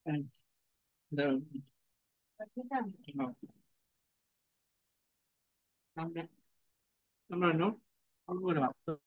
Rồi, năm đấy, năm rồi nó không vừa được.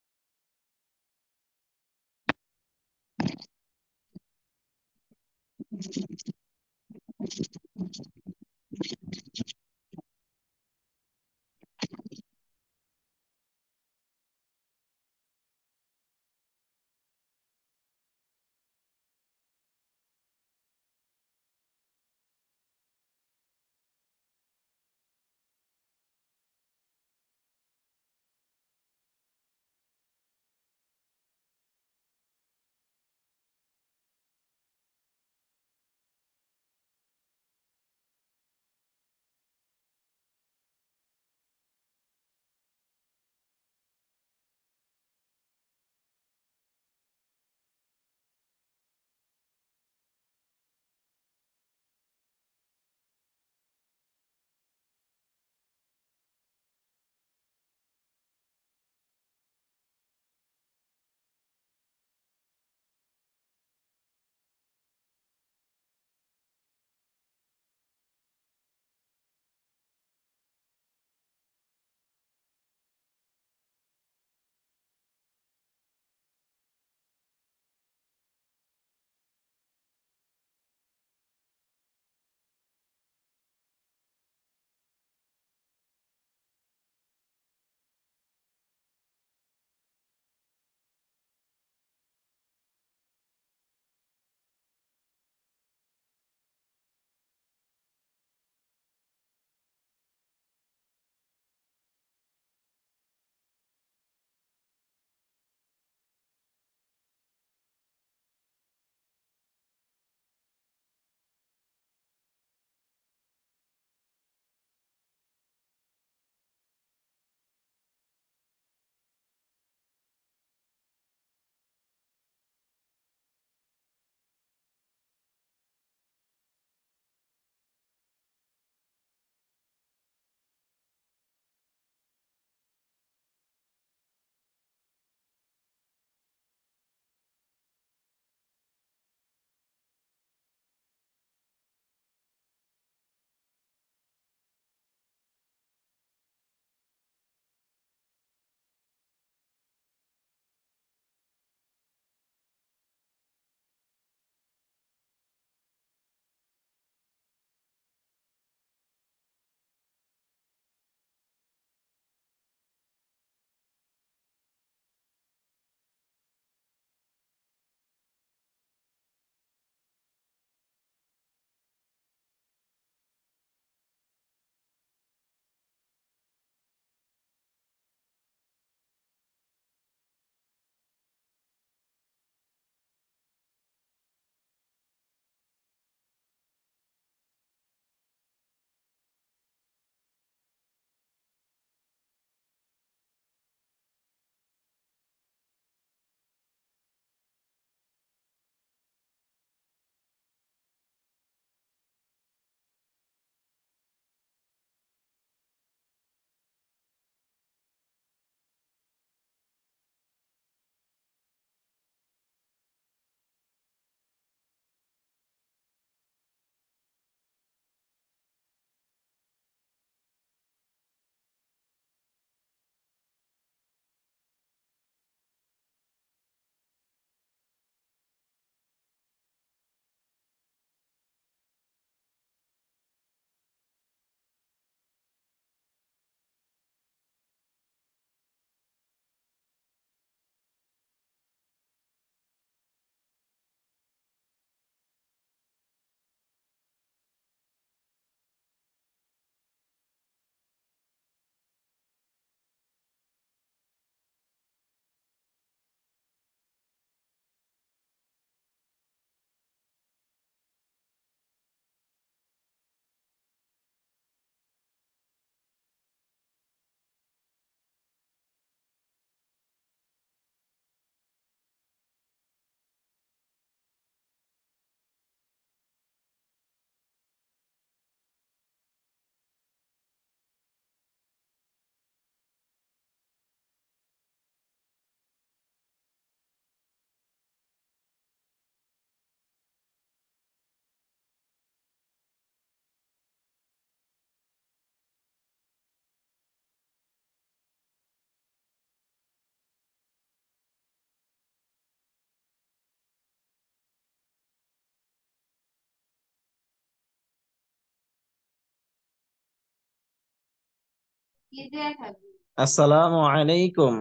আসসালামু আলাইকুম।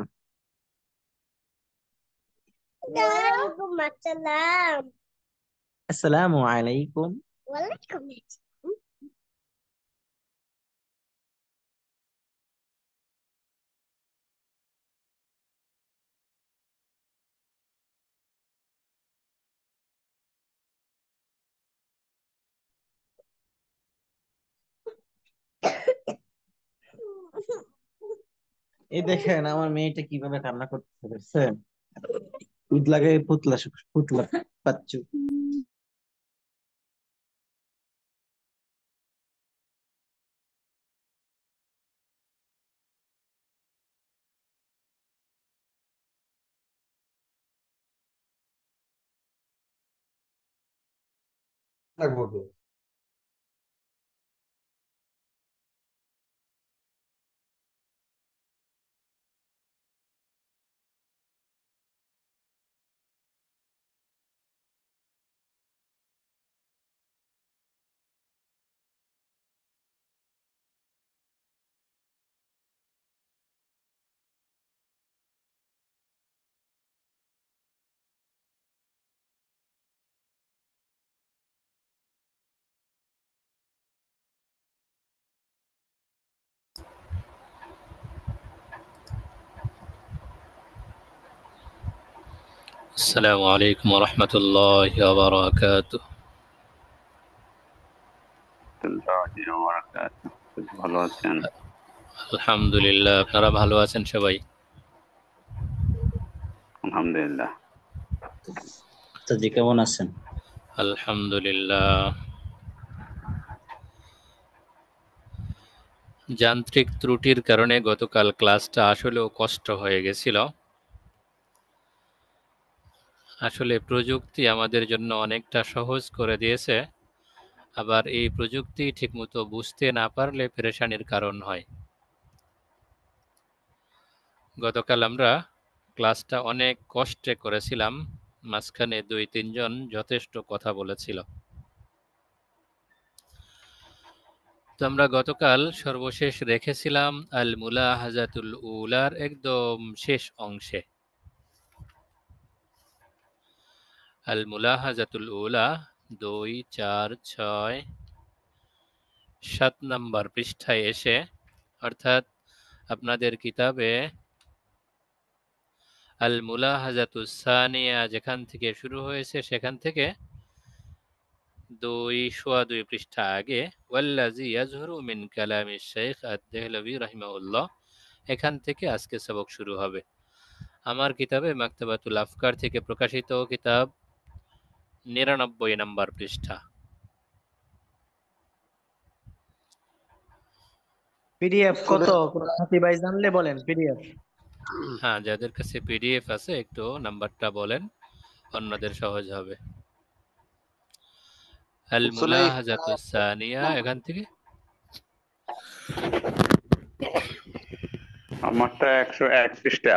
ওয়ালাইকুম আসসালাম। আসসালামু আলাইকুম। ওয়ালাইকুম আসসালাম। এই দেখেন আমার মেয়েটা কিভাবে কান্না করতে পারছেন। পুতলাকে পুতলা পুতলা বাচ্চু। রাখবো তো। السلام عليكم ورحمة الله وبركاته. ভালো আছেন? আলহামদুলিল্লাহ, আপনারা ভালো আছেন সবাই? আলহামদুলিল্লাহ। তো জি কেমন আছেন? আলহামদুলিল্লাহ। যান্ত্রিক ত্রুটির কারণে গতকাল ক্লাসটা আসলেও কষ্ট হয়ে গেছিল। আসলে প্রযুক্তি আমাদের জন্য অনেকটা সহজ করে দিয়েছে, আবার এই প্রযুক্তি ঠিকমতো বুঝতে না পারলে পেরেশানির কারণ হয়। গতকাল আমরা ক্লাসটা অনেক কষ্টে করেছিলাম, মাঝখানে ২-৩ জন যথেষ্ট কথা বলেছিল। তো আমরা গতকাল সর্বশেষ রেখেছিলাম আল মুলাহাজাতুল উলার একদম শেষ অংশে। আল মুলাহাজাতুল উলা ২, ৪, ৬, ৭ নম্বর পৃষ্ঠায় এসে, অর্থাৎ আপনাদের কিতাবে আল মুলাহাজাতুস সানিয়া যেখান থেকে শুরু হয়েছে সেখান থেকে ২ পৃষ্ঠা আগে ওয়াল্লাযী ইয়াজহুরু মিন কালামি শাইখ আদ-দেহলভী রাহিমাহুল্লাহ, এখান থেকে আজকে সবক শুরু হবে। আমার কিতাবে মাকতাবাতুল আফকার থেকে প্রকাশিত কিতাব ৯৯ নম্বর পৃষ্ঠা। পিডিএফ কত সাথী ভাই জানলে বলেন পিডিএফ। হ্যাঁ, যাদের কাছে পিডিএফ আছে একটু নাম্বারটা বলেন, অন্যদের সহজ হবে। আল মুলাহাজাতুস সানিয়া এখান থেকে আমারটা ১০১ পৃষ্ঠা,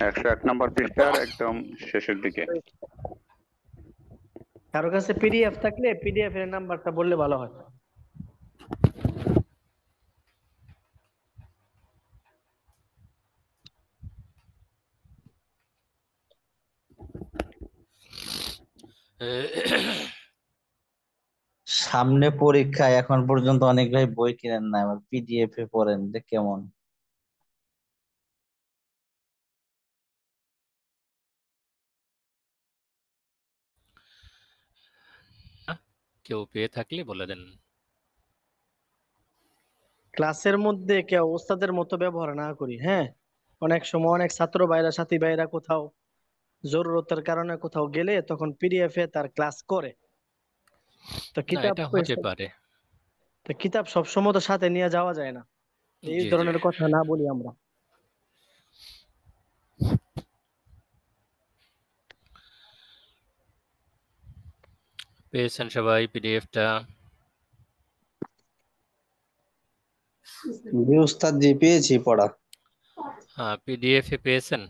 ১০১ নম্বর পৃষ্ঠার একদম শেষের দিকে। কারো কাছে পিডিএফ থাকলে পিডিএফ এর নাম্বারটা বললে ভালো হয়। সামনে পরীক্ষা, এখন পর্যন্ত অনেক ভাই বই কিনেন না, আবার পিডিএফ এ পড়েন, যে কেমন? কেউ পেয়ে থাকলে বলে দেন। ক্লাসের মধ্যে কেউ ওস্তাদের মতো ব্যবহার না করি, হ্যাঁ। অনেক সময় অনেক ছাত্র ভাইরা সাথী ভাইরা কোথাও জরুরতের কারণে কোথাও গেলে তখন পিডিএফ এ তার ক্লাস করে। তো না, কিতাব এটা হতে পারে। তো কিতাব সবসময় তো সাথে নিয়ে যাওয়া যায় না, এই জি জি, ধরনের কথা না বলি আমরা। পেয়েছেন সবাই পিডিএফটা? জি উস্তাদ, জি পেয়েছি পড়া। হ্যাঁ, পিডিএফ এ পেয়েছেন।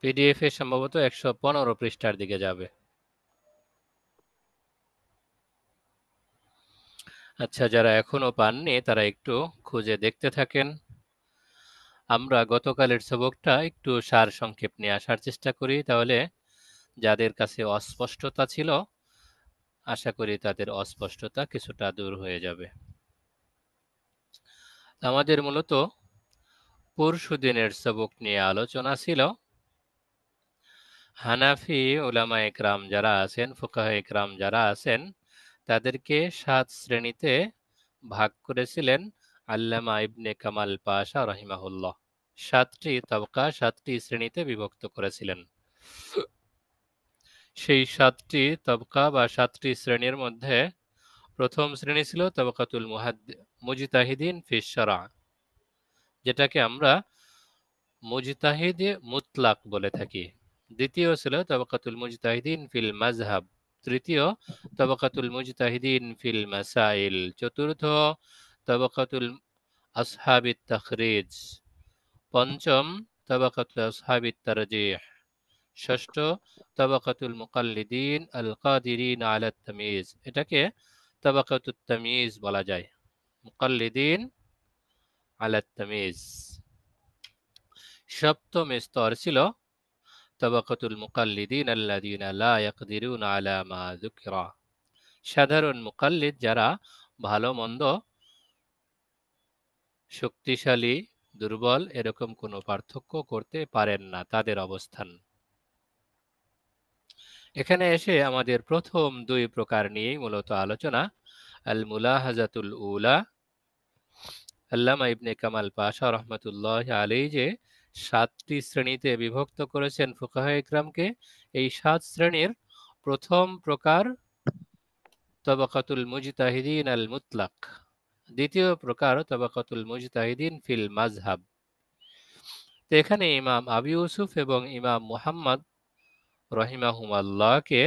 পিডিএফ এ সম্ভবত ১১৫ পৃষ্ঠার দিকে যাবে। আচ্ছা, যারা এখনো পাননি তারা একটু খুঁজে দেখতে থাকেন। আমরা গতকালের সবকটা একটু সারসংক্ষেপ নিয়ে আসার চেষ্টা করি, তাহলে যাদের কাছে অস্পষ্টতা ছিল আশা করি তাদের অস্পষ্টতা কিছুটা দূর হয়ে যাবে। আমাদের মূলত পরশুদিনের সবক নিয়ে আলোচনা ছিল হানাফি উলামা একরাম যারা আছেন, ফুকাহা একরাম যারা আছেন, তাদেরকে 7 শ্রেণীতে ভাগ করেছিলেন আল্লামা ইবনে কামাল পাশা রহিমাহুল্লাহ। 7টি তবকা, 7টি শ্রেণীতে বিভক্ত করেছিলেন। সেই 7টি তবকা বা 7টি শ্রেণীর মধ্যে প্রথম শ্রেণী ছিল তবকাতুল মুজতাহিদিন ফিশ শরআ, যেটাকে আমরা মুজতাহিদ মুতলাক বলে থাকি। দ্বিতীয় ছিল তবকাতুল মুজতাহিদিন ফিল মাযহাব। তৃতীয় তবকাতুল মুজতাহিদিন ফিল মাসাইল। চতুর্থ তবকাতুল আসহাবিত তাখরিজ। পঞ্চম তবকাতুল আসহাবিত তারজিহ। ষষ্ঠ তবকাতুল মুকাল্লিদিন আল কাদিরিন আলা তামিজ। এটাকে তবকাতুত তামিজ বলা যায়, মুকাল্লিদিন আলা তামিজ। সপ্তম স্তর ছিল তাবাকাতুল মুকাল্লিদিন আল্লাযীনা লা ইয়াকদিরুনা আলা মা যুকিরা। সাধারণ মুকাল্লিদ যারা ভালো মন্দ, শক্তিশালী দুর্বল এরকম কোনো পার্থক্য করতে পারেন না, তাদের অবস্থান। এখানে এসে আমাদের প্রথম 2 প্রকার নিয়েই মূলত আলোচনা। আল মুলাহাজাতুল উলা, আল্লামা ইবনে কামাল পাশা রহমতুল্লাহ আলাইহি যে 7টি শ্রেণীতে বিভক্ত করেছেন ফুকাহা ইকরামকে, এই 7 শ্রেণীর প্রথম প্রকার তবাকাতুল মুজতাহিদিন আল মুতলাক। দ্বিতীয় প্রকার তবাকাতুল মুজতাহিদিন ফিল মাযহাব। তো এখানে ইমাম আবু ইউসুফ এবং ইমাম মুহাম্মদ রহিমাহুমাল্লাহকে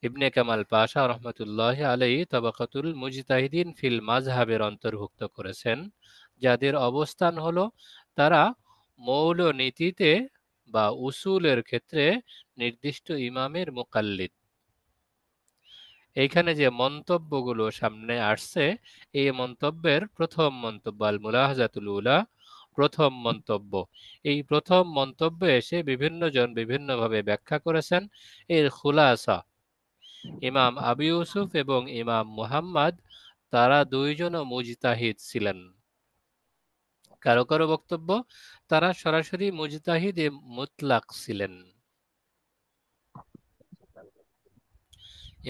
ইবনে কামাল পাশা রহমতুল্লাহ আলাইহি তবাকাতুল মুজতাহিদিন ফিল মাযহাবের অন্তর্ভুক্ত করেছেন, যাদের অবস্থান হলো তারা মৌলনীতিতে বা উসুলের ক্ষেত্রে নির্দিষ্ট ইমামের মুকাল্লিদ। এইখানে যে মন্তব্যগুলো সামনে আসছে, এই মন্তব্যের প্রথম মন্তব্য আল মুলাহাজাতুল উলা, প্রথম মন্তব্য। এই প্রথম মন্তব্যে এসে বিভিন্ন জন বিভিন্নভাবে ব্যাখ্যা করেছেন। এর খুলাসা ইমাম আবু ইউসুফ এবং ইমাম মুহাম্মদ তারা দুইজনও মুজতাহিদ ছিলেন। কারো কারো বক্তব্য তারা সরাসরি মুজতাহিদ মুতলাক ছিলেন।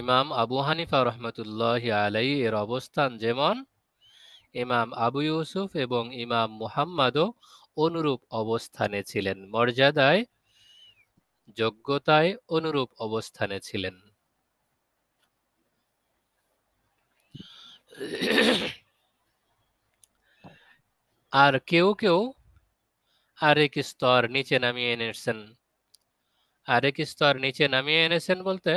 ইমাম আবু হানিফা রহমতুল্লাহ আলাইহি এর অবস্থান যেমন, ইমাম আবু ইউসুফ এবং ইমাম মুহাম্মদও অনুরূপ অবস্থানে ছিলেন, মর্যাদায় যোগ্যতায় অনুরূপ অবস্থানে ছিলেন। আর কেউ কেউ আরেক স্তর নিচে নামিয়ে এনেছেন। আরেক স্তর নিচে নামিয়ে এনেছেন বলতে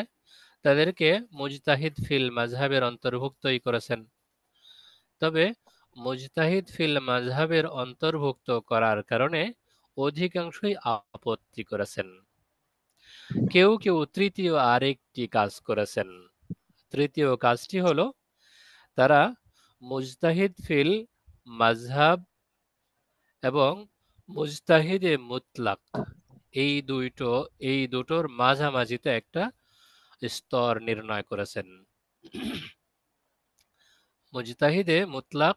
তাদেরকে মুজতাহিদ ফিল মাযহাবের অন্তর্ভুক্তই করেছেন। তবে মুজতাহিদ ফিল মাযহাবের অন্তর্ভুক্ত করার কারণে অধিকাংশই আপত্তি করেছেন। কেউ কেউ তৃতীয় আরেকটি কাজ করেছেন। তৃতীয় কাজটি হলো তারা মুজতাহিদ ফিল মাযহাব এবং মুজতাহিদে মুতলাক এই দুটোর মাঝামাঝিতে একটা স্তর নির্ণয় করেছেন। মুজতাহিদে মুতলাক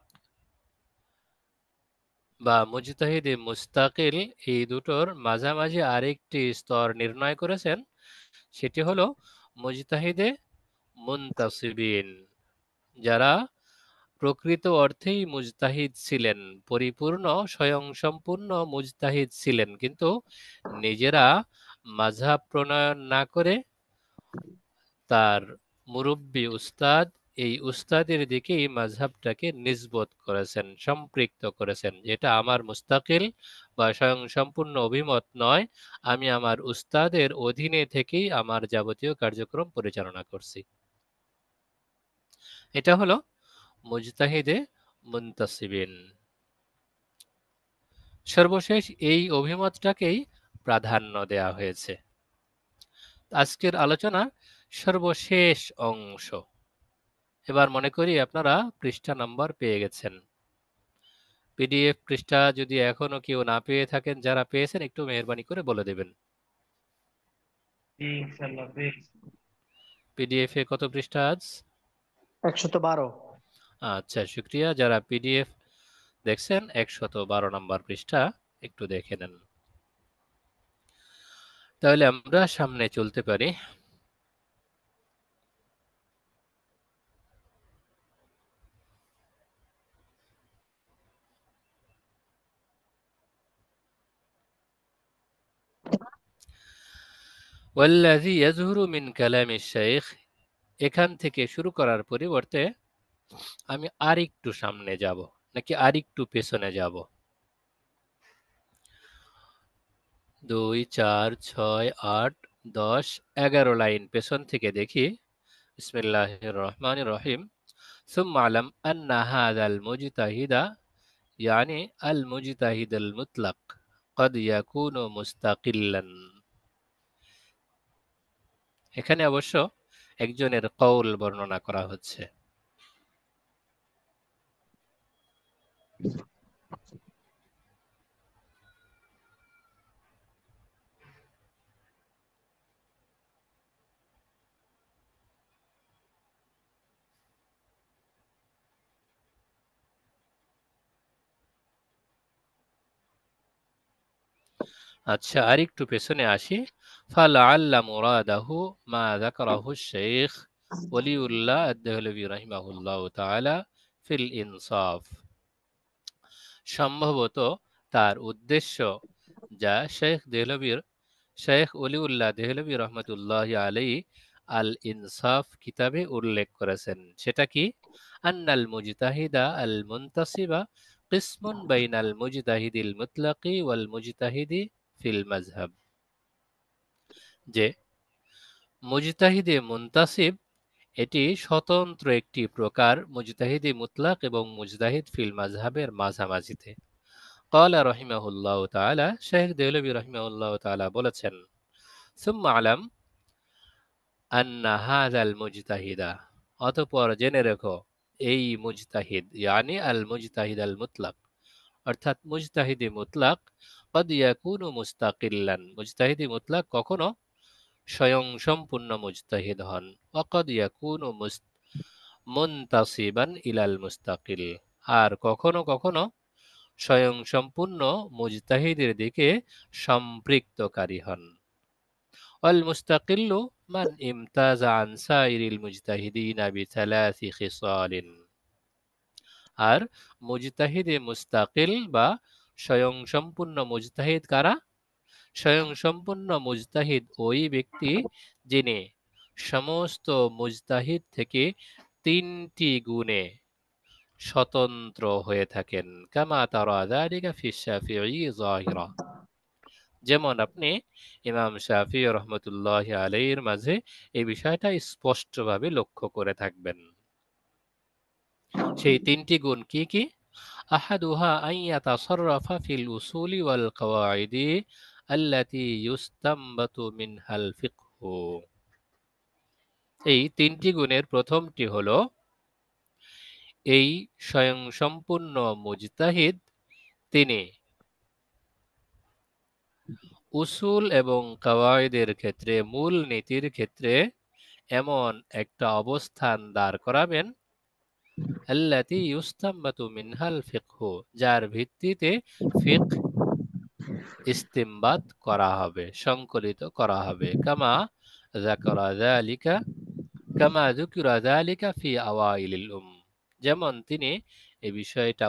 বা মুজতাহিদে মুস্তাকিল, এই দুটোর মাঝামাঝি আরেকটি স্তর নির্ণয় করেছেন, সেটি হলো মুজতাহিদে মুনতাসিবিন, যারা প্রকৃত অর্থেই মুজতাহিদ ছিলেন, পরিপূর্ণ স্বয়ংসম্পূর্ণ মুজতাহিদ ছিলেন, কিন্তু নিজেরা মাযহাব প্রণয়ন না করে তার মুরব্বী উস্তাদ, এই উস্তাদের দিকেই মাযহাবটাকে নিসবত করেছেন, সম্পৃক্ত করেছেন, যেটা আমার মুস্তাকিল বা স্বয়ংসম্পূর্ণ অভিমত নয়, আমি আমার উস্তাদের অধীনে থেকেই আমার যাবতীয় কার্যক্রম পরিচালনা করছি। এটা হলো মুজতাহিদে মুনতাসিবিন। সর্বশেষ এই অভিমতটাকেই প্রাধান্য দেয়া হয়েছে। আজকের আলোচনা সর্বশেষ অংশ, এবার মনে করি আপনারা পৃষ্ঠা নাম্বার পেয়ে গেছেন। পিডিএফ পৃষ্ঠা যদি এখনো কেউ না পেয়ে থাকেন, যারা পেয়েছেন একটু মেহেরবানি করে বলে দেবেন। পিডিএফ এ কত পৃষ্ঠা আজ? 112। আচ্ছা, শুক্রিয়া। যারা পিডিএফ দেখছেন 112 নম্বর পৃষ্ঠা একটু দেখে নেন। তাহলে আমরা সামনে চলতে পারি। ওয়াল্লাযী ইয়াজহুরু মিন কালামি শাইখ, এখান থেকে শুরু করার পরিবর্তে আমি আরেকটু সামনে যাব নাকি আরেকটু পেছনে যাব? 2, 4, 6, 8, 10, 11 লাইন পেছন থেকে দেখি। বিসমিল্লাহির রহমানির রহিম। সুম্মা আলাম আন্না হাযাল মুজতাহিদা ইয়ানি আল মুজতাহিদ আল মুতলাক قد يكون মুস্তাকিল্লান। এখানে অবশ্য একজনের কওল বর্ণনা করা হচ্ছে। আচ্ছা, আরেকটু পেছনে আসি। ফালাআল্লা মুরাদাহু মা যাকারাহু শাইখ ওলিউল্লাহ আদ-দেহলভী রাহিমাহুল্লাহ তাআলা ফিল ইনসাফ। সম্ভবত তার উদ্দেশ্য যা শেখ ওলিউল্লাহ দেহলভী রহমতুল্লাহ আলাই আল ইনসাফ কিতাবে উল্লেখ করেছেন সেটা কি? আন্নাল মুজতাহিদা আল মুনতাসিবা কিসমুন বাইনাল মুজতাহিদিল মুতলাকি ওয়াল মুজতাহিদি ফিল মাযহাব। যে মুজতাহিদে মুনতাসিব এটি স্বতন্ত্র একটি প্রকার মুজতাহিদি মুতলাক এবং মুজতাহিদ ফিল মাযহাবের মাঝামাঝিতে। ক্বালা রাহিমাহুল্লাহু তাআলা, শেখ দেহলভী রাহিমাহুল্লাহু তাআলা বলেছেন, সুম্মা আলাম আন্না হাযাল মুজতাহিদা, অতঃপর জেনে রেখো এই মুজতাহিদ ইয়ানি আল মুজতাহিদ আল মুতলাক, অর্থাৎ মুজতাহিদি মুতলাক কদ ইয়াকুনু মুস্তাকিল্লান, মুজতাহিদি মুতলাক কখনো স্বয়ং সম্পূর্ণ মুজতাহিদ হন, ওয়া কদ ইয়াকুনু মুনতাসিবান ইলাল মুস্তাকিল, আর কখনো কখনো স্বয়ং সম্পূর্ণ মুজতাহিদের দিকে সম্পৃক্তকারী হন। ওয়াল মুস্তাকিল্লু মান ইমতাজা আন সাইরিল মুজতাহিদিনা বিথালাথি খিসালিন, আর মুজতাহিদে মুস্তাকিল বা স্বয়ং সম্পূর্ণ মুজতাহিদ কারা? স্বয়ং সম্পূর্ণ মুজতাহিদ ওই ব্যক্তি যিনি সমস্ত মুজতাহিদ থেকে 3টি গুণে স্বতন্ত্র হয়ে থাকেন। কামা তারা যালিকা ফি শাফিঈ যাহিরা, যেমন আপনি ইমাম শাফিঈ রহমতুল্লাহি আলাইহির মাঝে এই বিষয়টা স্পষ্টভাবে লক্ষ্য করে থাকবেন। সেই 3টি গুণ কি কি? আহাদুহা আন ইয়াতাসাররাফা ফিল উসুলি ওয়াল কাওয়াইদি আল্লাতী ইউস্তামবাতু মিনহাল ফিকহু। এই 3টি গুণের প্রথমটি হলো এই স্বয়ংসম্পূর্ণ মুজতাহিদ তিনি উসুল এবং কাওয়াইদের ক্ষেত্রে, মূল নীতির ক্ষেত্রে এমন একটা অবস্থান দাঁড় করাবেন আল্লাতী ইউস্তামবাতু মিনহাল ফিকহু, যার ভিত্তিতে ফিকহ ইস্তিমবাত করা হবে, সংকলিত করা হবে। কামা যুকিরা যালিকা ফি আওয়াইলিল যেমন তিনি এই বিষয়টা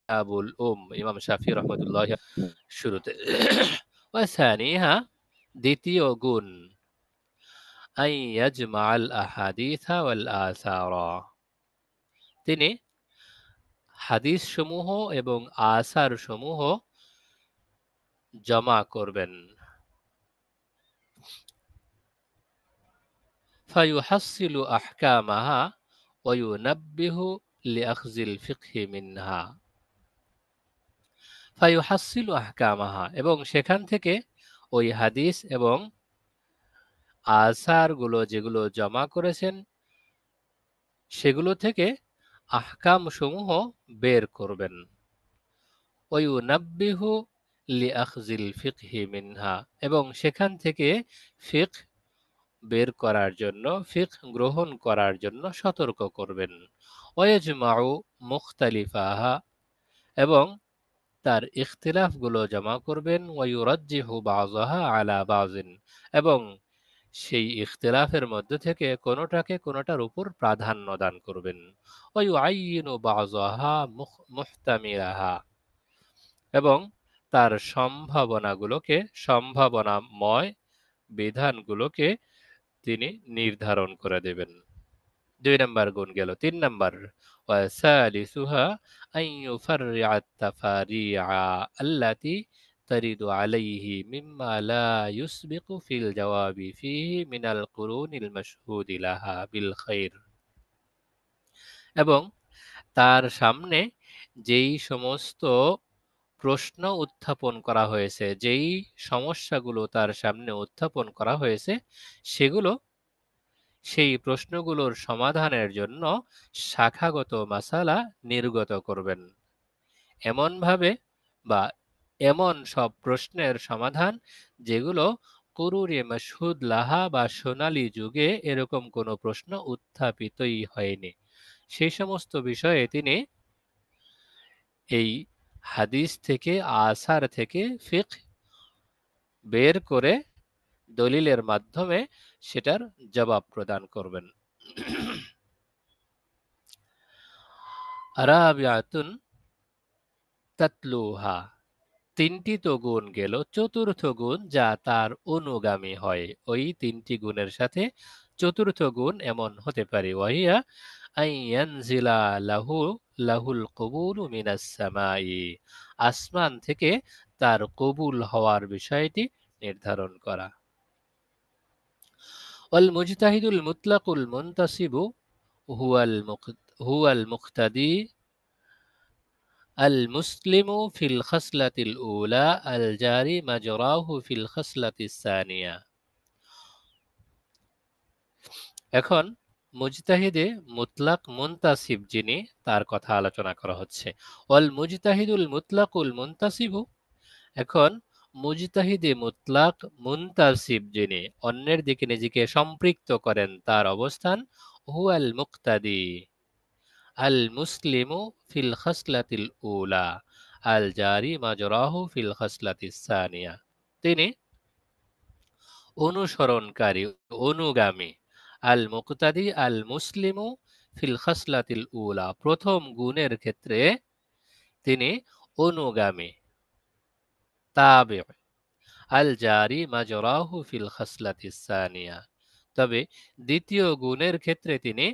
আবুল ইমাম শাফি রহমতুল্লাহ শুরুতে। ওয়াসানিহা, দ্বিতীয় গুণ, আন ইয়াজমাআল আহাদিসা ওয়াল আসারা, তিনি হাদিস সমূহ এবং আসার সমূহ জমা করবেন। ফায়ুহাসসিলু আহকামাহা ওয়া ইউনাব্বিহু লিআখযিল ফিকহি মিনহা। ফায়ুহাসিলু আহকামাহা, এবং সেখান থেকে ওই হাদিস এবং আসারগুলো যেগুলো জমা করেছেন সেগুলো থেকে আহকাম সমূহ বের করবেন। ওয়ুনাব্বিহু লিআখযিল ফিকহি মিনহা, এবং সেখান থেকে ফিকহ বের করার জন্য, ফিকহ গ্রহণ করার জন্য সতর্ক করবেন। ওয়াজমাউ মুখতালিফাহা, এবং তার ইখতিলাফগুলো জমা করবেন। ওয়ায়ুরাজ্জিহু বাযাহা আলা বাযিন, এবং সেই ইখতিলাফের মধ্যে থেকে কোনোটাকে কোনোটার উপর প্রাধান্য দান করবেন। ওয়ায়ুআইয়িনু বাযাহা মুহতামিলাহা, এবং তার সম্ভাবনাগুলোকে, সম্ভাবনাময় বিধানগুলোকে তিনি নির্ধারণ করে দেবেন। ২ নাম্বার গুণ গেল। ৩ নাম্বার, ওয়াসালিসুহা আন ইউফাররিআ আত-তাফারিআ আল্লাতী তারিদু আলাইহি মিম্মা লা ইউসবিকু ফিল জাওয়াবি ফীহি মিনাল কুরুনিল মাশহুদি লাহা বিল খাইর, এবং তার সামনে যেই সমস্ত প্রশ্ন উত্থাপন করা হয়েছে, যেই সমস্যাগুলো তার সামনে উত্থাপন করা হয়েছে, সেগুলো, সেই প্রশ্নগুলোর সমাধানের জন্য শাখাগত মাসালা নির্গত করবেন। এমনভাবে, বা এমন সব প্রশ্নের সমাধান যেগুলো কুরুরে মাশহুদ লাহা বা সোনালী যুগে এরকম কোনো প্রশ্ন উত্থাপিতই হয়নি, সেই সমস্ত বিষয়ে তিনি এই হাদিস থেকে, আসার থেকে ফিকহ বের করে দলিলের মাধ্যমে সেটার জবাব প্রদান করবেন। রাবিআতুন তাতলুহা, ৩টি তো গুণ গেল, চতুর্থ গুণ যা তার অনুগামী হয়। ওই ৩টি গুণের সাথে চতুর্থ গুণ এমন হতে পারে, ওয়াহিয়া আন ইয়ানজিলা লাহুল কবুলু মিনাস সামাই, আসমান থেকে তার কবুল হওয়ার বিষয়টি নির্ধারণ করা। ওয়াল মুজতাহিদুল মুতলাকুল মুনতাসিবু হুয়াল মুক্তাদি আল মুসলিমু ফিল খাসলাতিল উলা আল জারি মাজরাহু ফিল খাসলাতিস সানিয়া। এখন মুজতাহিদে মুতলাক মুনতাসিব যিনি, তার কথা আলোচনা করা হচ্ছে। ওয়াল মুজতাহিদুল মুতলাকুল মুনতাসিবু, এখন মুজতাহিদে মুতলাক মুনতাসিব যিনি, অন্যের দিকে নিজেকে সম্পৃক্ত করেন, তার অবস্থান হুয়াল মুক্তাদি আল মুসলিমু ফিল খাসলাতিল উলা আল জারি মাজরাহু ফিল খাসলাতিস সানিয়া, তিনি অনুসরণকারী, অনুগামী। আল মুক্তাদি আল মুসলিমু ফিল খাসলাতিল উলা, প্রথম গুণের ক্ষেত্রে তিনি অনুগামী, তাবে। আল জারি মাজরাহু ফিল খাসলাতিস সানিয়া, তবে দ্বিতীয় গুণের ক্ষেত্রে তিনি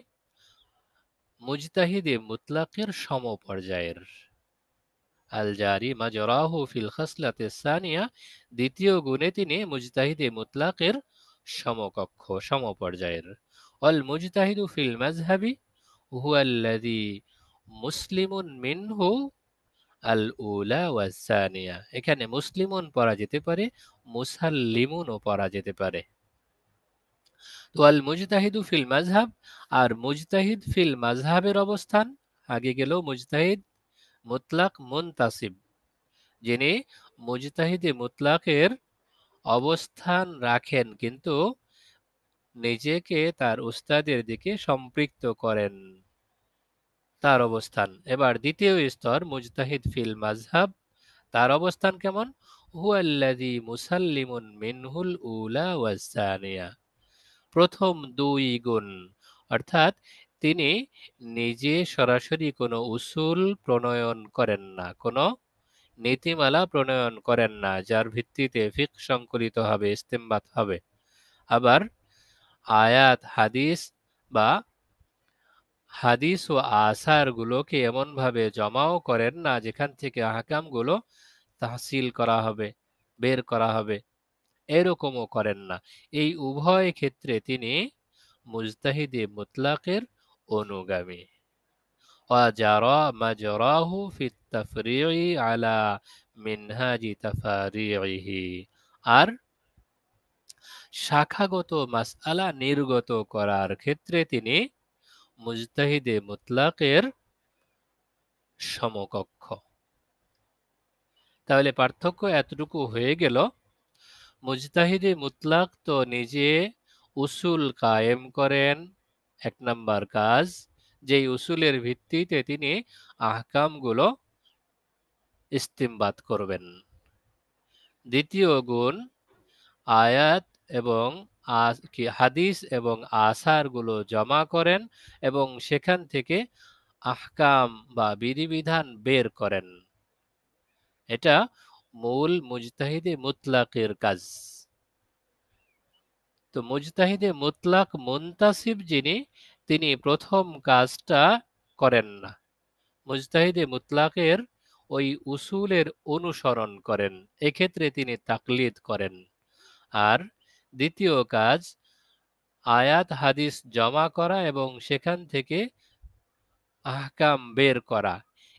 মুজতাহিদে মুতলাকের সমপর্যায়ের। আল জারি মাজরাহু ফিল খাসলাতিস সানিয়া, দ্বিতীয় গুণে তিনি মুজতাহিদে মুতলাকের সমকক্ষ, সমপর্যায়ের। অল মুজতাহিদু ফিল মাযহাবি হুয়াল্লাযী মুসলিমুন মিনহু আল উলা ওয়াস সানিয়া, এখানে মুসলিমুন পড়া যেতে পারে, মুসাল্লিমুনও পড়া যেতে পারে। তো আল মুজতাহিদু ফিল মাযহাব, আর মুজতাহিদ ফিল মাযহাবের অবস্থান, আগে গেল মুজতাহিদ মুতলাক মুনতাসিব, যিনি মুজতাহিদে মুতলাকের অবস্থান রাখেন কিন্তু নিজেকে তার উস্তাদের দিকে সম্পৃক্ত করেন, তার অবস্থান। এবার দ্বিতীয় স্তর মুজতাহিদ ফিল মাযহাব, তার অবস্থান কেমন? হুয়াল্লাযী মুসাল্লিমুন মিনহুল উলা ওয়াস সানিয়া, প্রথম দুই গুণ, অর্থাৎ তিনি নিজে সরাসরি কোনো উসুল প্রণয়ন করেন না, কোনো নীতিমালা প্রণয়ন করেন না যার ভিত্তিতে ফিকহ সংকলিত হবে, ইস্তেমবাত হবে। আবার আয়াত, হাদিস বা হাদিস ও আসারগুলোকে এমনভাবে জমাও করেন না যেখান থেকে আহকামগুলো তাহসিল করা হবে, বের করা হবে, এরকমও করেন না। এই উভয় ক্ষেত্রে তিনি মুজতাহিদে মুতলাকের অনুগামী। ওয়াজারা মাজরাহু ফিত তাফরিঈ আলা মিনহাজি তাফারিঈহি। আর শাখাগত মাসআলা নির্গত করার ক্ষেত্রে তিনি মুজতাহিদে মুতলাকের সমকক্ষ। তাহলে পার্থক্য এতটুকু হয়ে গেল, মুজতাহিদে মুতলাক তো নিজে উসুল কায়েম করেন, এক নাম্বার কাজ, যেই উসুলের ভিত্তিতে তিনি আহকামগুলো ইস্তিমবাত করবেন। দ্বিতীয় গুণ, আয়াত এবং হাদিস এবং আসারগুলো জমা করেন এবং সেখান থেকে আহকাম বা বিধিবিধান বের করেন। এটা মূল মুজতাহিদে মুতলাকের কাজ। তো মুজতাহিদে মুতলাক মুনতাসিব যিনি, তিনি প্রথম কাজটা করেন না, মুজতাহিদে মুতলাকের ওই উসুলের অনুসরণ করেন, এক্ষেত্রে তিনি তাকলিদ করেন। আর দ্বিতীয় কাজ, আয়াত হাদিস জমা করা এবং সেখান থেকে আহকাম বের করা,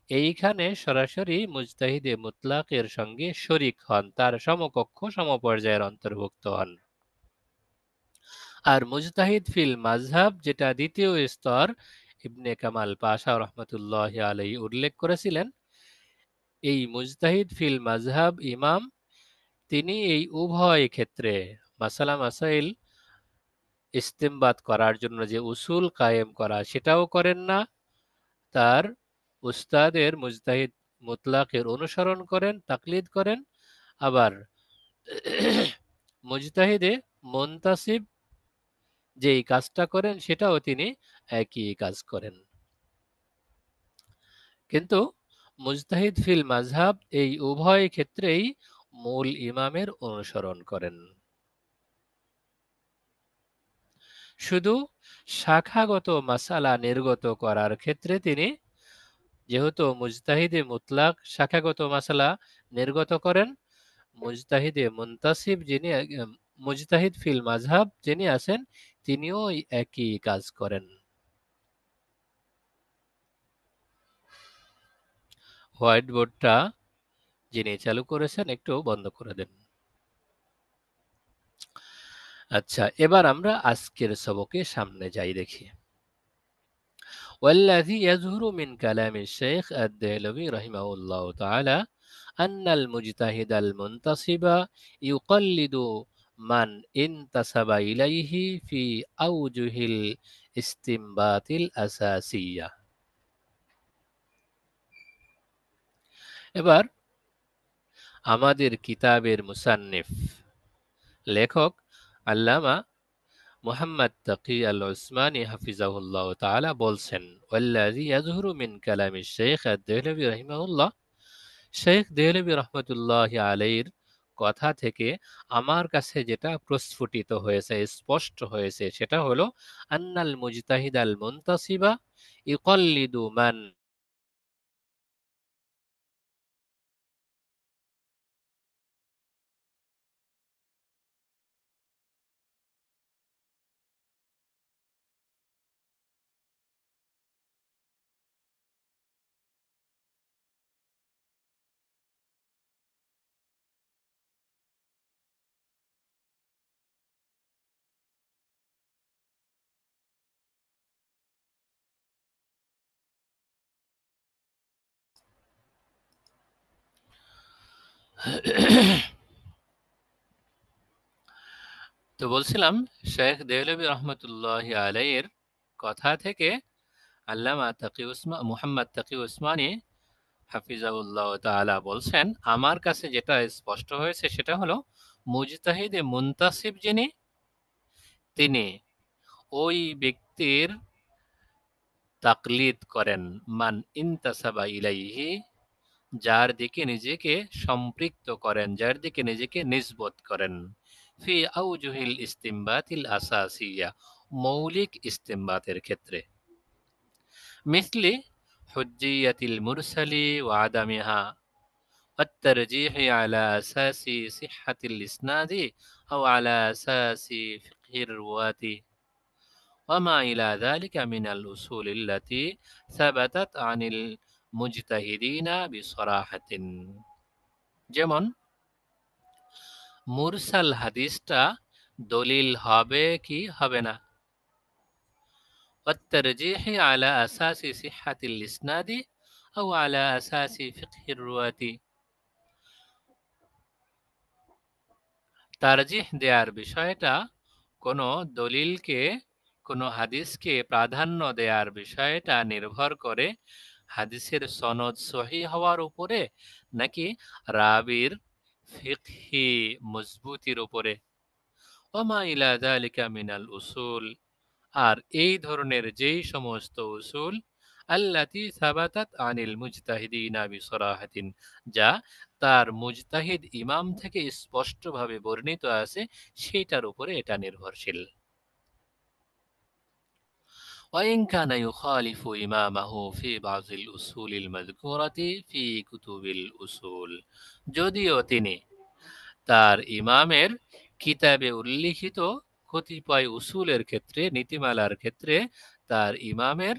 এইখানে সরাসরি মুজতাহিদে মুতলাকের সঙ্গে শরিক হন, তার সমকক্ষ সমপর্যায়ের অন্তর্ভুক্ত হন। আর মুজতাহিদ ফিল মাযহাব, যেটা দ্বিতীয় স্তর, ইবনে কামাল পাশা রহমতুল্লাহ আলাইহি উল্লেখ করেছিলেন, এই মুজতাহিদ ফিল মাযহাব ইমাম, তিনি এই উভয় ক্ষেত্রে মাসালা মাসাইল ইস্তেমবাত করার জন্য যে উসুল কায়েম করা সেটাও করেন না, তার উস্তাদের মুজতাহিদ মুতলাকের অনুসরণ করেন, তাকলিদ করেন। আবার মুজতাহিদে মুনতাসিব যেই কাজটা করেন সেটাও তিনি একই কাজ করেন। কিন্তু মুজতাহিদ ফিল মাযহাব এই উভয় ক্ষেত্রেই মূল ইমামের অনুসরণ করেন। শুধু শাখাগত মাসালা নির্গত করার ক্ষেত্রে তিনি, যেহেতু মুজতাহিদে মুতলাক শাখাগত মাসালা নির্গত করেন, মুজতাহিদে মুনতাসিব যিনি, মুজতাহিদ ফিল মাযহাব যিনি আছেন, তিনিও একই কাজ করেন। হোয়াইট বোর্ডটা যিনি চালু করেছেন একটু বন্ধ করে দেন। আচ্ছা, এবার আমরা আজকের সবকে সামনে যাই দেখি। والذي يظهر من كلام الشيخ الدهلوي رحمه الله تعالى أن المجتهد المنتصب يقلد من انتسب إليه في أوجه الاستنباط الأساسية। এবার আমাদের কিতাবের মুসান্নিফ লেখক আল্লামা মুহাম্মদ তাকি আল উসমানী হাফিজাহুল্লাহ তাআলা বলছেন, ওয়াল্লাযী ইয়াযহুরু মিন কালামি শাইখ আদ-দেহলভী রাহিমাহুল্লাহ, শেখ দেহলভী রহমতুল্লাহি আলাইহির কথা থেকে আমার কাছে যেটা প্রস্ফুটিত হয়েছে, স্পষ্ট হয়েছে, সেটা হলো আন্নাল মুজতাহিদ আল মুনতাসিবা ইউকাল্লিদু মান তো বলছিলাম, শেখ দেহলভী রহমতুল্লাহি আলাইহির কথা থেকে আল্লামা মুহাম্মদ তাকি উসমানী হাফিজাহুল্লাহ তাআলা বলছেন, আমার কাছে যেটা স্পষ্ট হয়েছে সেটা হলো মুজতাহিদে মুনতাসিব যিনি, তিনি ওই ব্যক্তির তাকলিদ করেন মান ইনতাসাবা ইলাইহি, যার দিকে নিজেকে সম্পৃক্ত করেন, যার দিকে নিজেকে নিসবত করেন, ফি আউজুহিল ইস্তিমবাতিল আসাসিয়া, মৌলিক ইস্তিমবাতের ক্ষেত্রে, মিসলি হুজ্জিয়াতিল মুরসালি ওয়া আদামিহা والترجيح على أساس صحة الإسناد أو على أساس فقه الرواة وما إلى ذلك من الأصول التي ثبتت عن মুজতাহিদিনা বিসরাহাতিন। যেমন মুরসাল হাদিসটা দলিল হবে কি হবে না, والترجيح على أساس صحة الإسناد أو على أساس فقه الرواة। তারজিহ দেওয়ার বিষয়টা কোনো দলিলকে, কোনো হাদিসকে প্রাধান্য দেওয়ার বিষয়টা নির্ভর করে হাদিসের সনদ সহি হওয়ার উপরে নাকি রাবির ফিকহি মজবুতির উপরে। ওমা ইলা যালিকা মিনাল উসুল, আর এই ধরনের যেই সমস্ত উসুল আল্লাতি সাবাতাত আনিল মুজতাহিদিনা বিসরাহাতিন, যা তার মুজতাহিদ ইমাম থেকে স্পষ্টভাবে বর্ণিত আছে, সেটার উপরে এটা নির্ভরশীল। وإن كان يخالف إمامه في بعض الأصول المذكورة في كتب الأصول، যদিও তিনি তার ইমামের কিতাবে উল্লিখিত কতিপয় উসুলের ক্ষেত্রে, নীতিমালার ক্ষেত্রে তার ইমামের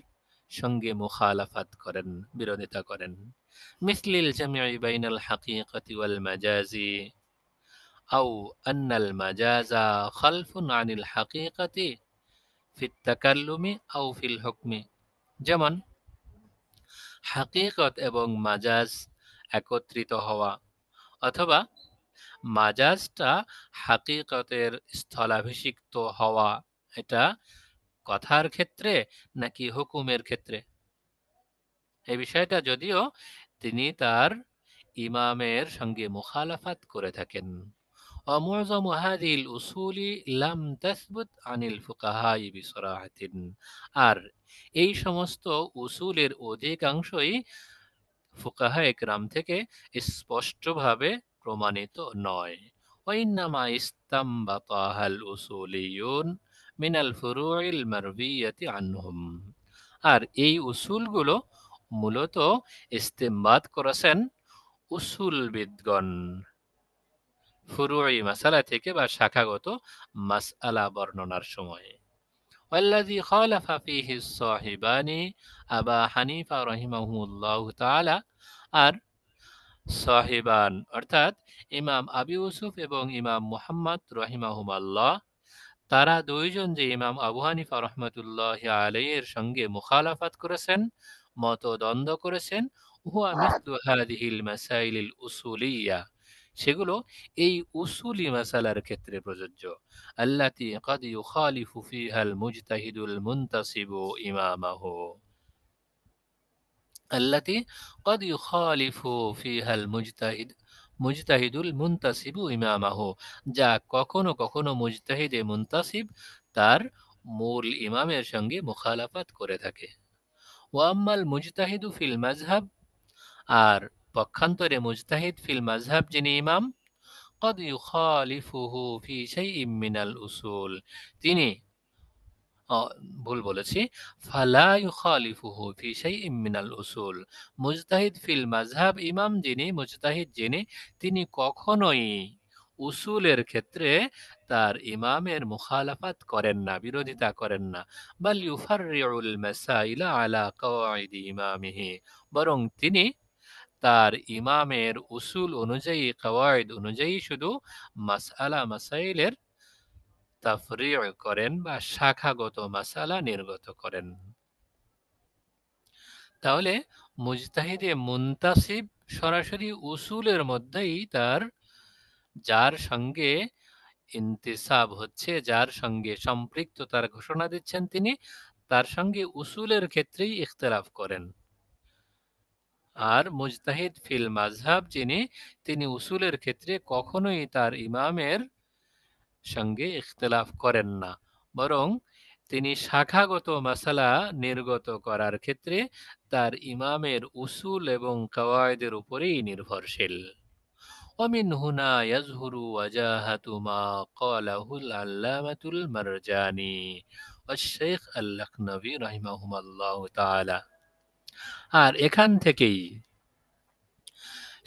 সঙ্গে মুখালাফাত করেন, বিরোধিতা করেন। মিসলিল জামিই বাইনাল হাকিকাতি ওয়াল মাজাজি আও আন্নাল মাজাজা খালফুন আনিল হাকিকাতি ফিত তাকাল্লুমি আও ফিল হুকমি। যেমন হাকিকত এবং মাজাজ একত্রিত হওয়া, অথবা মাজাজটা হাকিকতের স্থলাভিষিক্ত হওয়া, এটা কথার ক্ষেত্রে নাকি হুকুমের ক্ষেত্রে, এই বিষয়টা যদিও তিনি তার ইমামের সঙ্গে মুখালাফাত করে থাকেন। ومعظم هذه الأصول لم تثبت عن الفقهاء بصراحة، আর এই সমস্ত উসুলের অধিকাংশই ফুকাহা একরাম থেকে স্পষ্টভাবে প্রমাণিত নয়। ওয়াইন্নামা ইস্তামবাতাহাল উসুলিয়ুন মিনাল ফুরুইল মারবিয়াতি আনহুম, আর এই উসুলগুলো মূলত ইস্তেমবাত করেছেন উসুলবিদগণ ফুরুই মাসালা থেকে বা শাখাগত মাসআলা বর্ণনার সময়। والذي خالف فيه الصاحبان আবা হানিফা রাহিমাহুল্লাহু তাআলা, আর সাহিবান অর্থাৎ ইমাম আবু ইউসুফ এবং ইমাম মুহাম্মদ রাহিমাহুমাল্লাহ, তারা দুইজন যে ইমাম আবু হানিফা রহমতুল্লাহি আলাইহির সঙ্গে মুখালাফাত করেছেন, মতদ্বন্দ্ব করেছেন, হুয়া মিসলু হাদিহিল মাসাইলিল উসুলিয়া, সেগুলো এই উসুলি মাসালার ক্ষেত্রে প্রযোজ্য। আল্লাতী ক্বাদ ইউখালিফু ফীহাল মুজতাহিদুল মুনতাসিবু ইমামাহু, আল্লাতী ক্বাদ ইউখালিফু ফীহাল মুজতাহিদুল মুনতাসিবু ইমামাহু, যা কখনো কখনো মুজতাহিদে মুনতাসিব তার মূল ইমামের সঙ্গে মুখালাফাত করে থাকে। ওয়া আম্মাল মুজতাহিদু ফিল মাযহাব, আর পক্ষান্তরে মুজতাহিদ ফিল মাযহাব যিনি ইমাম, ক্বাদ ইউখালিফুহু ফি শাইইম মিনাল উসুল, তিনি ভুল বলেছি, ফালা ইউখালিফুহু ফি শাইইম মিনাল উসুল, মুজতাহিদ ফিল মাযহাব ইমাম যিনি, মুজতাহিদ যিনি, তিনি কখনোই উসুলের ক্ষেত্রে তার ইমামের মুখালাফাত করেন না, বিরোধিতা করেন না। বাল ইউফাররিউল মাসাইলা আলা কাওয়াইদি ইমামিহি, বরং তিনি তার ইমামের উসুল অনুযায়ী, কাওয়াইদ অনুযায়ী শুধু মাসআলা মাসাইলের তাফরিউ করেন বা শাখাগত মাসালা নির্গত করেন। তাহলে মুজতাহিদে মুনতাসিব সরাসরি উসুলের মধ্যেই তার, যার সঙ্গে ইন্তিসাব হচ্ছে, যার সঙ্গে সম্পৃক্ততার ঘোষণা দিচ্ছেন তিনি, তার সঙ্গে উসুলের ক্ষেত্রেই ইখতিলাফ করেন। আর মুজতাহিদ ফিল মাযহাব যিনি, তিনি উসুলের ক্ষেত্রে কখনোই তার ইমামের সঙ্গে ইখতিলাফ করেন না, বরং তিনি শাখাগত মাসালা নির্গত করার ক্ষেত্রে তার ইমামের উসুল এবং কাওয়ায়েদের উপরেই নির্ভরশীল। ومن هنا يظهر وجاهة ما قاله العلامة المرجاني والشيخ اللخنوي رحمهما الله تعالى, আর এখান থেকেই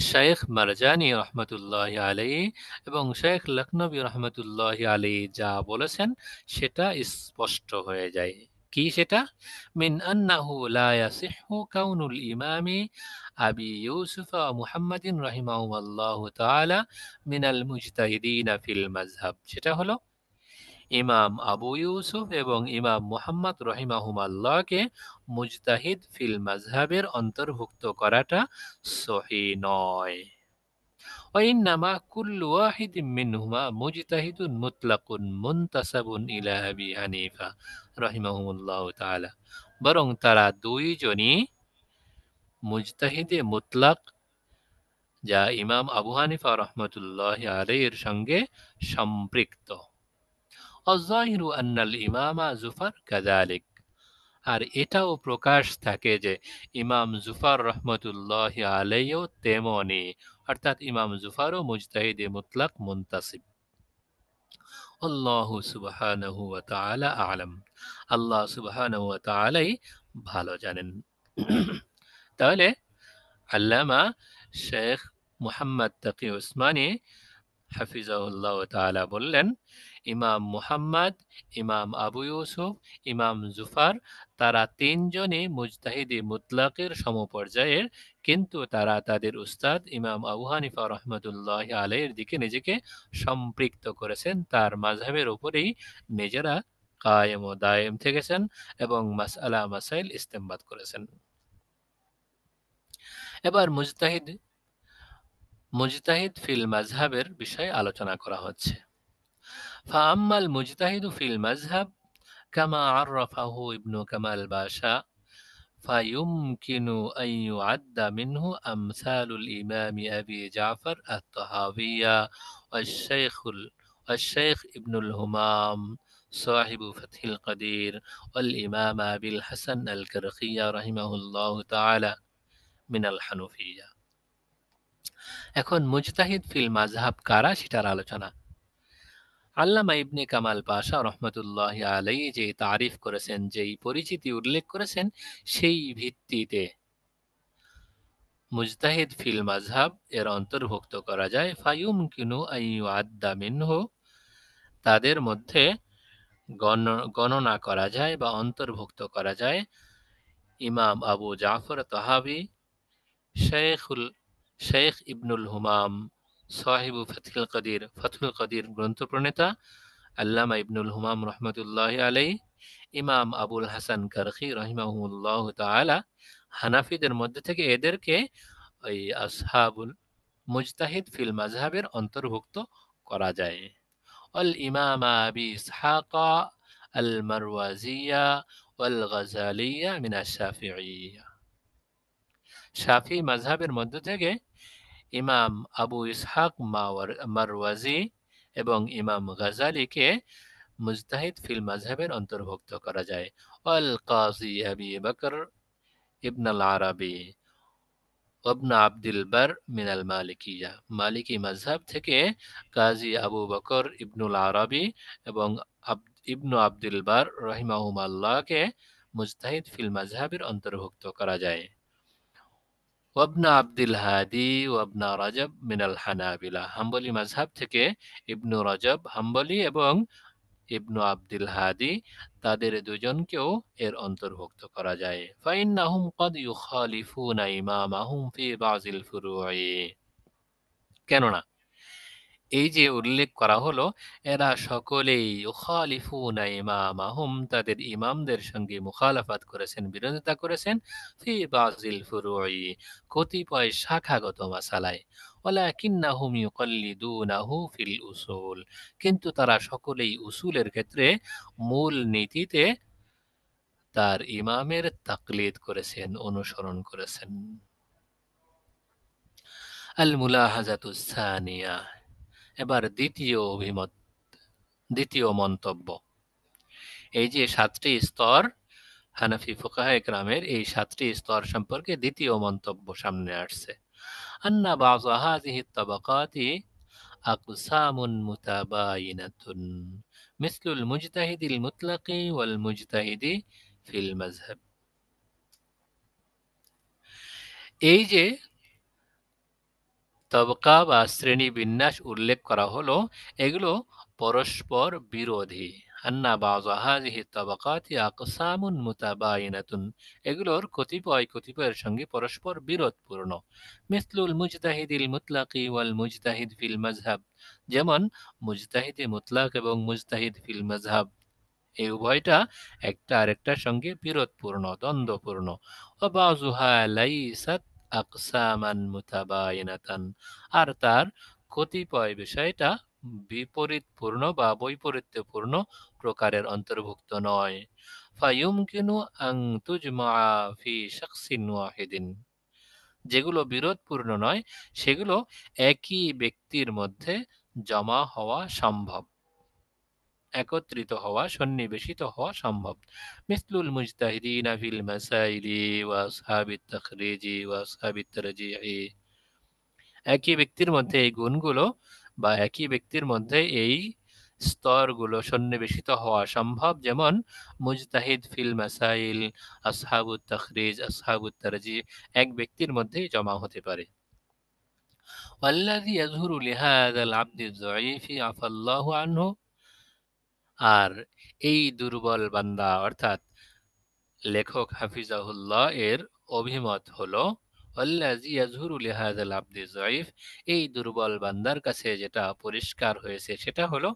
শেখ মারজানি রহমতুল্লাহি আলাইহি এবং শেখ লখনবী রহমতুল্লাহি আলাইহি যা বলেছেন সেটা স্পষ্ট হয়ে যায়। কি সেটা? মিন আন্নাহু লা ইয়াসিহহু কাউনুল ইমামি আবি ইউসুফ ওয়া মুহাম্মাদিন রাহিমাহুল্লাহু তাআলা মিনাল মুজতাহিদিনা ফিল মাযহাব। সেটা হলো ইমাম আবু ইউসুফ এবং ইমাম মুহাম্মদ রহিমাহুমাল্লাহকে মুজতাহিদ ফিল মাযহাবের অন্তর্ভুক্ত করাটা সহিহ নয়। وإنما كل واحد منهما مجتهد مطلق منتسب إلى أبي حنيفة رحمه الله تعالى। বরং তারা দুইজনই মুজতাহিদে মুতলাক, যা ইমাম আবু হানিফা রহমতুল্লাহ আলাইহির সঙ্গে সম্পৃক্ত। الظاهر أن الإمام زفر كذلك। আর এটাও প্রকাশ থাকে যে ইমাম জুফার রহমতুল্লাহ আলাইহিও তেমনি, অর্থাৎ ইমাম জুফারও মুজতাহিদে মুতলাক মুনতাসিব। আল্লাহু সুবহানাহু ওয়া তাআলা আ'লাম। আল্লাহ সুবহানাহু ওয়া তাআলাই ভালো জানেন। তাহলে আল্লামা শেখ মুহাম্মদ তাকি উসমানী হাফিজাহুল্লাহ তাআলা বললেন, ইমাম মুহাম্মদ, ইমাম আবু ইউসুফ, ইমাম জুফার তারা তিনজনই মুজতাহিদে মুতলাকের সমপর্যায়ের, কিন্তু তারা তাদের উস্তাদ ইমাম আবু হানিফা রহমতুল্লাহ আলাইহির দিকে নিজেকে সম্পৃক্ত করেছেন, তার মাযহাবের উপরেই নিজেরা কায়েম ও দায়েম থেকেছেন এবং মাসআলা মাসাইল ইস্তেমবাত করেছেন। এবার মুজতাহিদ ফিল মাযহাবের বিষয়ে আলোচনা করা হচ্ছে। فأما المجتهد في المذهب كما عرفه ابن كمال باشا فيمكن أن يعد منه أمثال الإمام أبي جعفر الطحاوية والشيخ ابن الهمام صاحب فتح القدير والإمام أبي الحسن الكرخي رحمه الله تعالى من الحنفية। এখন মুজতাহিদ ফিল মাযহাব কারা সেটার আলোচনা। আল্লামা ইবনে কামাল পাশা রহমতুল্লাহ আলাইহি যে তারিফ করেছেন, যেই পরিচিতি উল্লেখ করেছেন, সেই ভিত্তিতে মুজতাহিদ ফিল মাযহাব এর অন্তর্ভুক্ত করা যায় ফায়ুমকিনু আন ইউআদ্দা মিনহু, তাদের মধ্যে গণনা করা যায় বা অন্তর্ভুক্ত করা যায় ইমাম আবু জাফর তাহাবি, শেখ ইবনুল হুমাম সাহিবু ফাথুল কদির গ্রন্থ প্রণেতা আল্লামা ইবনুল হুমাম রহমতুল্লাহ আলাইহি, ইমাম আবুল হাসান কারখি রহিমাহুল্লাহ তাআলা। হানাফিদের মধ্যে থেকে এদেরকে ওই আসহাবুল মুজতাহিদ ফিল মাযহাবের অন্তর্ভুক্ত করা যায়। আল ইমাম আবি ইসহাক আল মারওয়াজিয়া ওয়াল গাজালিয়া মিন আশ-শাফিঈয়্যা। শাফি মাযহাবের মধ্যে থেকে ইমাম আবু ইসহাক মারওয়াজি এবং ইমাম গাজালিকে মুজতাহিদ ফিল মাযহাবের অন্তর্ভুক্ত করা যায়। আল কাজী আবি বকর ইবন আল আরাবি ওয়াবন আব্দুল বার মিনাল মালিকিয়া, মালিকি মাযহাব থেকে কাজী আবু বকর ইবনুল আরাবি এবং ইবনু আব্দুল বার রহিমাহুমাল্লাহকে মুজতাহিদ ফিল মাযহাবের অন্তর্ভুক্ত করা যায়। ওয়াবন আব্দুল হাদি ওয়াবন রাজব মিনাল হানাবিলা, হাম্বলি মাযহাব থেকে ইবনু রজব হাম্বলি এবং ইবনু আব্দুল হাদি, তাদের দুজনকেও এর অন্তর্ভুক্ত করা যায়। ফাইন্নাহুম ক্বাদ ইউখালিফুনা ইমামাহুম ফি বাযিল ফুরুই, কেননা এই যে উল্লেখ করা হলো, এরা সকলেই ইউখালিফুনা ইমামাহুম, তাদের ইমামদের সঙ্গে মুখালাফাত করেছেন, বিরোধিতা করেছেন, ফি বাযিল ফুরুই, কতিপয় শাখাগত মাসালায়। ওয়ালাকিন্নাহুম ইউকাল্লিদুনাহু ফিল উসুল, কিন্তু তারা সকলেই উসুলের ক্ষেত্রে মূল নীতিতে তার ইমামের তাকলিদ করেছেন, অনুসরণ করেছেন। আল মুলাহাজাতুস সানিয়া, এবার দ্বিতীয় মন্তব্য। এই যে 7টি স্তর হানাফি ফুকাহায়ে কেরামের, এই 7টি স্তর সম্পর্কে দ্বিতীয় মন্তব্য সামনে আসছে। আন্না বায হাযিহি তাবাকাতি আকসামুন মুতাবায়িনাতুন মিসলুল মুজতাহিদিল মুতলাকি ওয়াল মুজতাহিদি ফিল মাযহাব। এই যে তবকা বা শ্রেণী বিন্যাস উল্লেখ করা হলো, এগুলো পরস্পর বিরোধী। আন্না বাযা হাযিহি তাবাকাতি আকসামুন মুতাবায়িনাতুন, এগুলোর কতিপয় কতিপয়ের সঙ্গে পরস্পর বিরোধপূর্ণ। মিসলুল মুজতাহিদিল মুতলাকি ওয়াল মুজতাহিদ ফিল মাযহাব, যেমন মুজতাহিদে মুতলাক এবং মুজতাহিদ ফিল মাযহাব, এই উভয়টা একটা আরেকটার সঙ্গে বিরোধপূর্ণ, দ্বন্দ্বপূর্ণ। ওয়া বাযুহা লাইসাত আকসামান মুতাবায়িনাতান, আর তার কতিপয় বিষয়টা বিপরীতপূর্ণ বা বৈপরীত্যপূর্ণ প্রকারের অন্তর্ভুক্ত নয়। ফায়ুমকিনু আন তুজমা ফি শাখসিন ওয়াহিদিন, যেগুলো বিরোধপূর্ণ নয় সেগুলো একই ব্যক্তির মধ্যে জমা হওয়া সম্ভব, একত্রিত হওয়া, সন্নিবেশিত হওয়া সম্ভব। মিসলুল মুজতাহিদিনা ফিল মাসাইলি ওয়া আসহাবিত তাখরিজি ওয়া আসহাবিত তারজিহি, একই ব্যক্তির মধ্যে এই গুণগুলো বা একই ব্যক্তির মধ্যে এই স্তরগুলো সন্নিবেশিত হওয়া সম্ভব, যেমন মুজতাহিদ ফিল মাসাইল, আসহাবুত তাখরিজ, আসহাবুত তারজিহ এক ব্যক্তির মধ্যেই জমা হতে পারে। ওয়াল্লাযী ইয়াযহুরু লিহাযাল আবদিয যায়ীফি আফাল্লাহু আনহু, আর এই দুর্বল বান্দা অর্থাৎ লেখক হাফিজাহুল্লাহ এর অভিমত হলো, ওয়াল্লাযী ইয়াযহুরু লিহাযাল আবদি যায়ীফ, এই দুর্বল বান্দার কাছে যেটা পরিষ্কার হয়েছে সেটা হলো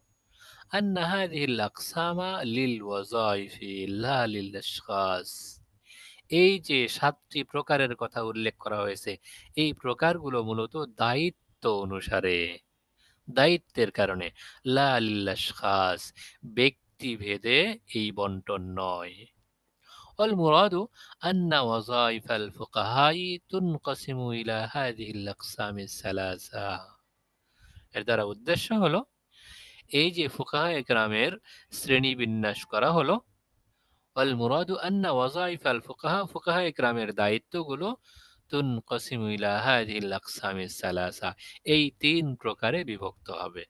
আন্না হাযিহিল আকসামা লিল ওয়াযাইফি লা লিল আশখাস, এই যে ৭টি প্রকারের কথা উল্লেখ করা হয়েছে এই প্রকারগুলো মূলত দায়িত্ব অনুসারে, দায়িত্বের কারণে, লা লিল আশখাস, ব্যক্তিভেদে এই বন্টন নয়। والمراد أن وظائف الفقهاء تنقسم إلى هذه الأقسام الثلاثة, এর দ্বারা উদ্দেশ্য হলো এই যে ফুকাহায়ে কেরামের শ্রেণী বিন্যাস করা হলো, والمراد أن وظائف الفقهاء, ফুকাহায়ে কেরামের দায়িত্বগুলো تنقسم إلى هذه الأقسام الثلاثة, এই ৩ প্রকারে বিভক্ত হবে।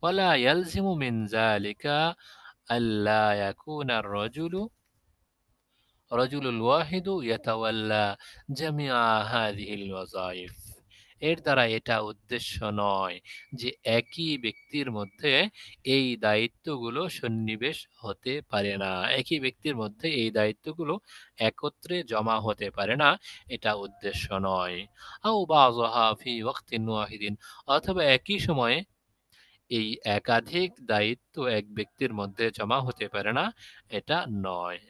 ولا يلزم من ذلك ألا يكون রজুলুল ওয়াহিদু ইয়াতাওয়াল্লা জামিআ হাযিহিল ওয়াযাইফ, এর দ্বারা এটা উদ্দেশ্য নয় যে একই ব্যক্তির মধ্যে এই দায়িত্বগুলো সন্নিবেশ হতে পারে না, একই ব্যক্তির মধ্যে এই দায়িত্বগুলো একত্রে জমা হতে পারে না, এটা উদ্দেশ্য নয়। আও বাযুহা ফি ওয়াক্তিন ওয়াহিদিন, অথবা একই সময়ে এই একাধিক দায়িত্ব এক ব্যক্তির মধ্যে জমা হতে পারে না, এটা নয়।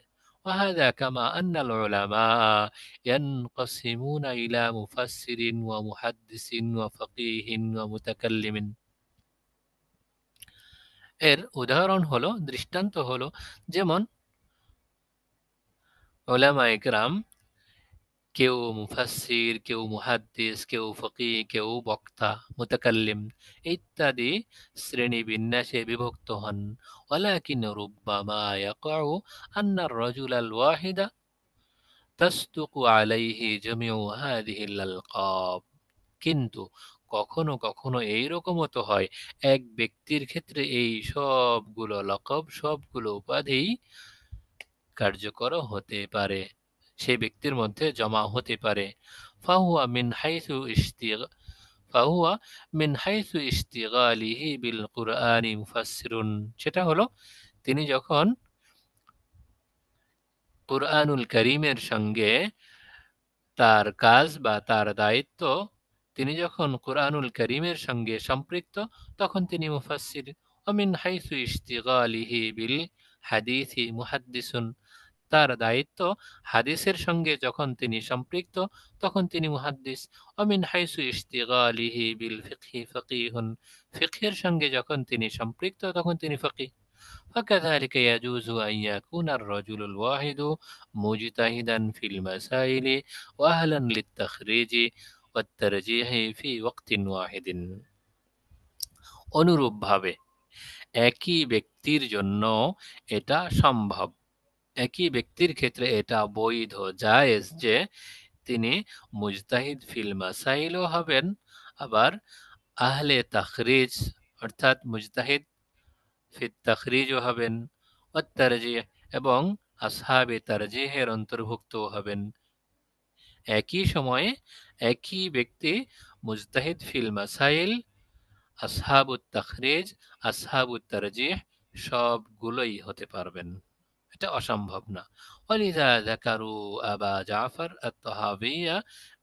وهذا كما أن العلماء ينقسمون إلى مفسر ومحدث وفقيه ومتكلم, এর উদাহরণ হলো, দৃষ্টান্ত হলো, যেমন উলামায়ে কেরাম কেউ মুফাসসির, কেউ মুহাদ্দিস, কেউ ফকিহ, কেউ বক্তা, মুতাকাল্লিম ইত্যাদি শ্রেণী বিন্যাসে বিভক্ত হন। ওয়ালাকিন রুব্বামা ইয়াকাউ আন্না আর-রাজুলাল ওয়াহিদা তাসদুকু আলাইহি জামিউ হাযিহিল আলকাব, কিন্তু কখনো কখনো এইরকমও তো হয় এক ব্যক্তির ক্ষেত্রে এই সবগুলো লকব, সবগুলো উপাধি কার্যকর হতে পারে, সেই ব্যক্তির মধ্যে জমা হতে পারে। ফাহুয়া মিন হাইসু ইশতিগালিহি বিল কুরআনি মুফাসসিরুন, সেটা হলো তিনি যখন কুরআনুল কারীমের সঙ্গে তার কাজ বা তার দায়িত্ব, তিনি যখন কুরআনুল কারীমের সঙ্গে সম্পৃক্ত তখন তিনি মুফাসসির। ওয়া মিন হাইসু ইশতিগালিহি বিল হাদিসি মুহাদ্দিসুন, তার দায়িত্ব হাদিসের সঙ্গে যখন তিনি সম্পৃক্ত তখন তিনি মুহাদ্দিস। অমিন হাইসু ইশতিগালিহি বিল ফিকহি ফকিহুন, ফিকহের সঙ্গে যখন তিনি সম্পৃক্ত তখন তিনি ফকিহ। فكذلك يجوز أن يكون الرجل الواحد مجتهدا في المسائل وأهلا للتخريج والترجيح في وقت واحد, অনুরূপভাবে একই ব্যক্তির জন্য এটা সম্ভব, একই ব্যক্তির ক্ষেত্রে এটা বৈধ, জায়েজ যে তিনি মুজতাহিদ ফিল মাসাইলও হবেন, আবার আহলে তাখরিজ অর্থাৎ মুজতাহিদ ফিত তাখরিজও হবেন, ওয়াত তারজিহ এবং আসহাবে তারজিহের অন্তর্ভুক্তও হবেন। একই সময়ে একই ব্যক্তি মুজতাহিদ ফিল মাসাইল, আসহাবুত তাখরিজ, আসহাবুত তারজিহ, সবগুলোই হতে পারবেন, এটা অসম্ভব না। ওয়ালিযা যাকারু আবা জাফর আত-তাহাবিয়্যা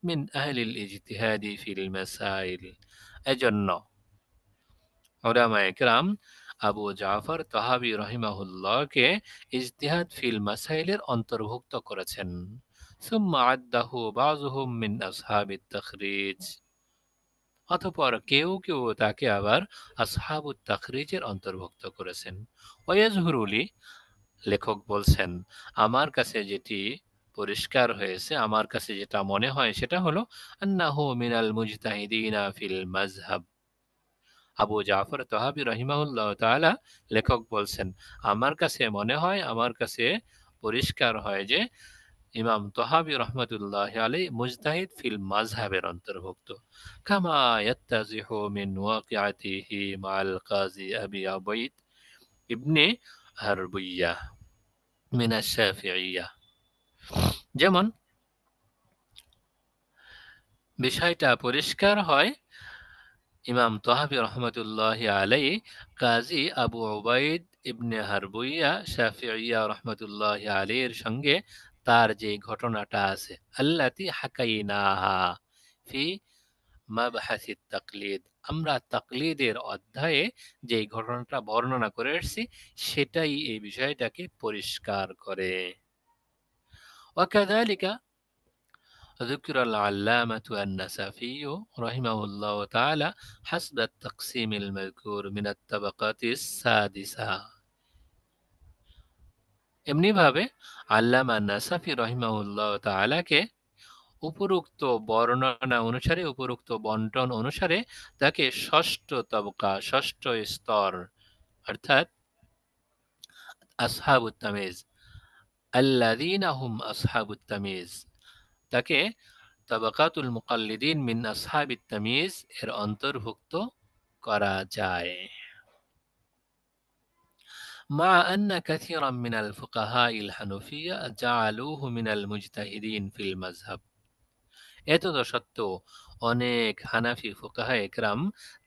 মিন আহলিল ইজতিহাদি ফিল মাসাইল, এজন্য উলামায়ে কেরাম আবু জাফর তাহাবি রহিমাহুল্লাহকে ইজতিহাদ ফিল মাসাইলের অন্তর্ভুক্ত করেছেন। সুম্মা আদ্দাহু বাযুহুম মিন আসহাবিত তাখরিজ, অতঃপর কেউ কেউ তাকে আবার আসহাবুত তাখরিজের অন্তর্ভুক্ত করেছেন। ওয়াজহুরু লি, লেখক বলছেন, আমার কাছে যেটি পরিষ্কার হয়েছে, আমার কাছে যেটা মনে হয় সেটা হলো আন্নাহু মিনাল মুজতাহিদিনা ফিল মাযহাব। আবু জাফর তাহাবি রহিমাহুল্লাহ তাআলা, লেখক বলছেন, আমার কাছে মনে হয়, আমার কাছে পরিষ্কার হয় যে ইমাম তাহাবি রহমতুল্লাহ আলাইহি মুজতাহিদ ফিল মাযহাবের অন্তর্ভুক্ত। কামা ইয়াত্তাজিহু মিন ওয়াকিআতিহি মাআল কাজী আবি উবাইদ ইবনে হারবুইয়াহ মিন আশ-শাফিঈয়্যাহ, যেমন বিষয়টা পরিষ্কার হয় ইমাম তাহাবি রহমতুল্লাহ আলাইহি কাজী আবু উবাইদ ইবনে হারবুইয়া শাফিঈয়া রহমতুল্লাহ আলাইহির সঙ্গে তার যে ঘটনাটা আছে, আল্লাতি হাকাইনাহা ফি মাবহাসিত তাকলিদ, আমরা তাকলিদের অধ্যায়ে যে ঘটনাটা বর্ণনা করে এসেছি সেটাই এই বিষয়টাকে পরিষ্কার করে। ওয়াকাযালিকা ذكر العلامة النسفي رحمه الله تعالى حسب التقسيم المذكور من الطبقات السادسة। এমনি ভাবে আল্লামা নাসাফি রহিমাহুল্লাহ তাআলাকে উপরোক্ত বর্ণনা অনুসারে, উপরোক্ত বন্টন অনুসারে তাকে ষষ্ঠ তবকা, ষষ্ঠ স্তর, অর্থাৎ আসহাবুত তামিজ, আল্লাযীনা হুম আসহাবুত তামিজ, তাকে তাবাকাতুল মুকাল্লিদিন মিন আসহাবিত তামিজ এর অন্তর্ভুক্ত করা যায়। মা আন্না কাসীরাম মিনাল ফুকাহাইল হানাফিয়্যা জাআলুহু মিনাল মুজতাহিদিন ফিল মাযহাব, এতদসত্ত্বেও অনেক হানাফি ফুকাহায়ে কেরাম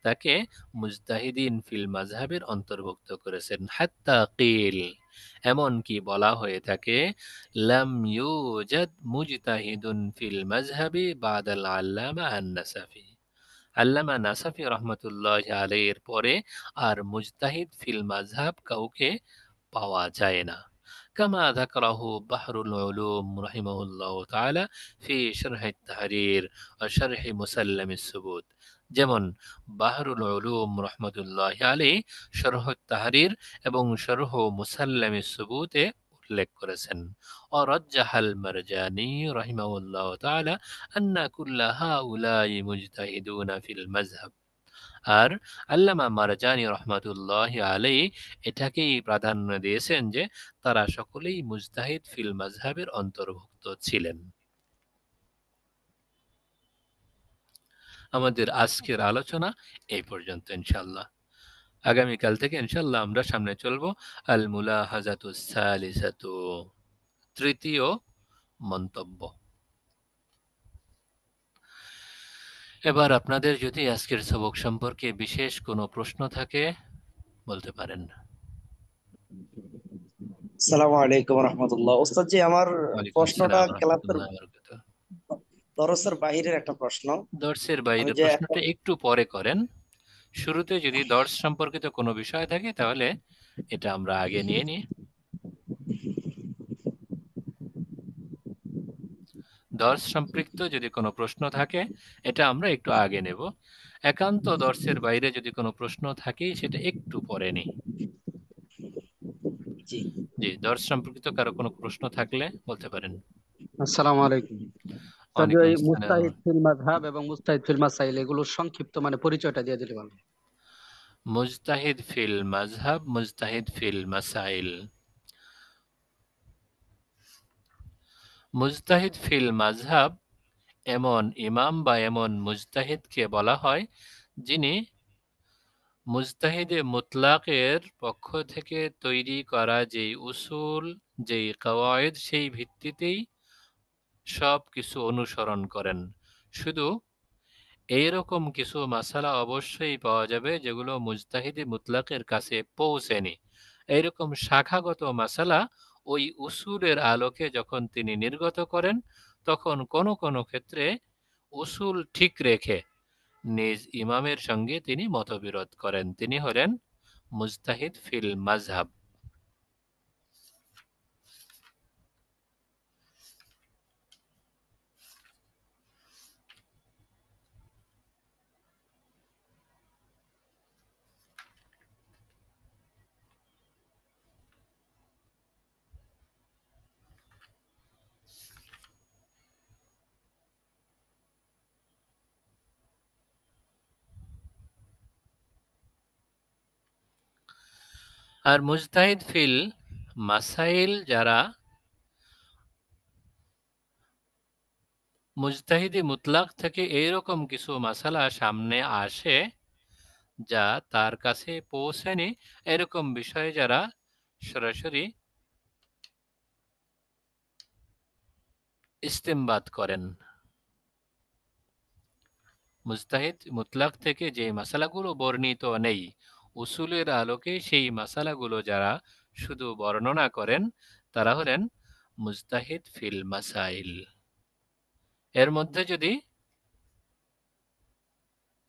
তাকে মুজতাহিদিন ফিল মাযহাবের অন্তর্ভুক্ত করেছেন। হাত্তা কিল, এমনকি বলা হয়ে থাকে, লাম ইউজাদ মুজতাহিদুন ফিল মাযহাবি বাদাল আল্লামা আন-নাসাফি, আল্লামা নাসাফি রহমতুল্লাহ আলাইহির পরে আর মুজতাহিদ ফিল মাযহাব কাউকে পাওয়া যায় না। কামা যাকারাহু বাহরুল উলুম রাহিমাহুল্লাহু তাআলা ফি শারহ আত-তাহরির ওয়া শারহ মুসাল্লাম আস-সুবুত, যেমন বাহরুল উলুম রহমতুল্লাহি আলাইহি শারহ আত-তাহরির এবং শারহ মুসাল্লাম আস-সুবুতে উল্লেখ করেছেন। ওয়া রাজ্জাহাল মারজানি রাহিমাহুল্লাহু তাআলা আন্না কুল্লা হাউলাই মুজতাহিদুনা ফিল মাযহাব, আর আল্লামা মারজানি রহমাতুল্লাহ আলাইহি এটাকেই প্রাধান্য দিয়েছেন যে তারা সকলেই মুজতাহিদ ফিল মাযহাবের অন্তর্ভুক্ত ছিলেন। আমাদের আজকের আলোচনা এই পর্যন্ত ইনশাআল্লাহ। আগামীকাল থেকে ইনশাআল্লাহ আমরা সামনে চলবো আল মুলাহাজাতুস সালিসাতু, তৃতীয় মন্তব্য। এবার আপনাদের যদি আজকের সবক সম্পর্কে বিশেষ কোনো প্রশ্ন থাকে বলতে পারেন। আসসালামু আলাইকুম রহমতুল্লাহ। ওস্তাদ জি, আমার ওয়ালাইকুম প্রশ্নটা আসসালাম ক্লাসের রাহমাতুল্লাহি ওয়া বারাকাতুহু। দরসের বাহিরের একটা প্রশ্ন। দর্সের আমি বাইরের যে প্রশ্নটা একটু পরে করেন। শুরুতে যদি দর্স সম্পর্কিত কোনো বিষয় থাকে তাহলে এটা আমরা আগে নিয়ে নিই। দর্স সম্পৃক্ত যদি কোনো প্রশ্ন থাকে এটা আমরা একটু আগে নেব। একান্ত দর্সের বাইরে যদি কোনো প্রশ্ন থাকে সেটা একটু পরে নিই। জি জি, দর্স সম্পর্কিত কারো কোনো প্রশ্ন থাকলে বলতে পারেন। আসসালামু আলাইকুম। ওয়ালাইকুম এই আসসালাম। মুস্তাহিদ ফিল মাযহাব এবং মুস্তাহিদ ফিল মাসাইল এগুলোর সংক্ষিপ্ত পরিচয়টা দিয়ে দিলে ভালো। মুজতাহিদ ফিল মাযহাব, মুজতাহিদ ফিল মাসাইল। মুজতাহিদ ফিল মাযহাব এমন ইমাম বা এমন মুজতাহিদকে বলা হয় যিনি মুজতাহিদে মুতলাকের পক্ষ থেকে তৈরি করা যেই উসুল, যেই কাওয়ায়েদ, সেই ভিত্তিতেই সব কিছু অনুসরণ করেন। শুধু এইরকম কিছু মাসালা অবশ্যই পাওয়া যাবে যেগুলো মুজতাহিদে মুতলাকের কাছে পৌঁছেনি, এইরকম শাখাগত মাসালা ওই উসুলের আলোকে যখন তিনি নির্গত করেন, তখন কোনো কোনো ক্ষেত্রে উসুল ঠিক রেখে নিজ ইমামের সঙ্গে তিনি মতবিরোধ করেন। তিনি হলেন মুজতাহিদ ফিল মাযহাব। আর মুজতাহিদ ফিল মাসাইল যারা মুজতাহিদি মুতলাক থেকে এইরকম কিছু মাসালা সামনে আসে যা তার কাছে পৌঁছেনি, এরকম বিষয়ে যারা সরাসরি ইস্তেমবাদ করেন। মুজতাহিদ মুতলাক থেকে যে মাসালাগুলো বর্ণিত নেই, উসুলের আলোকে সেই মাসালাগুলো যারা শুধু বর্ণনা করেন, তারা হলেন মুজতাহিদ ফিল মাসাইল। এর মধ্যে যদি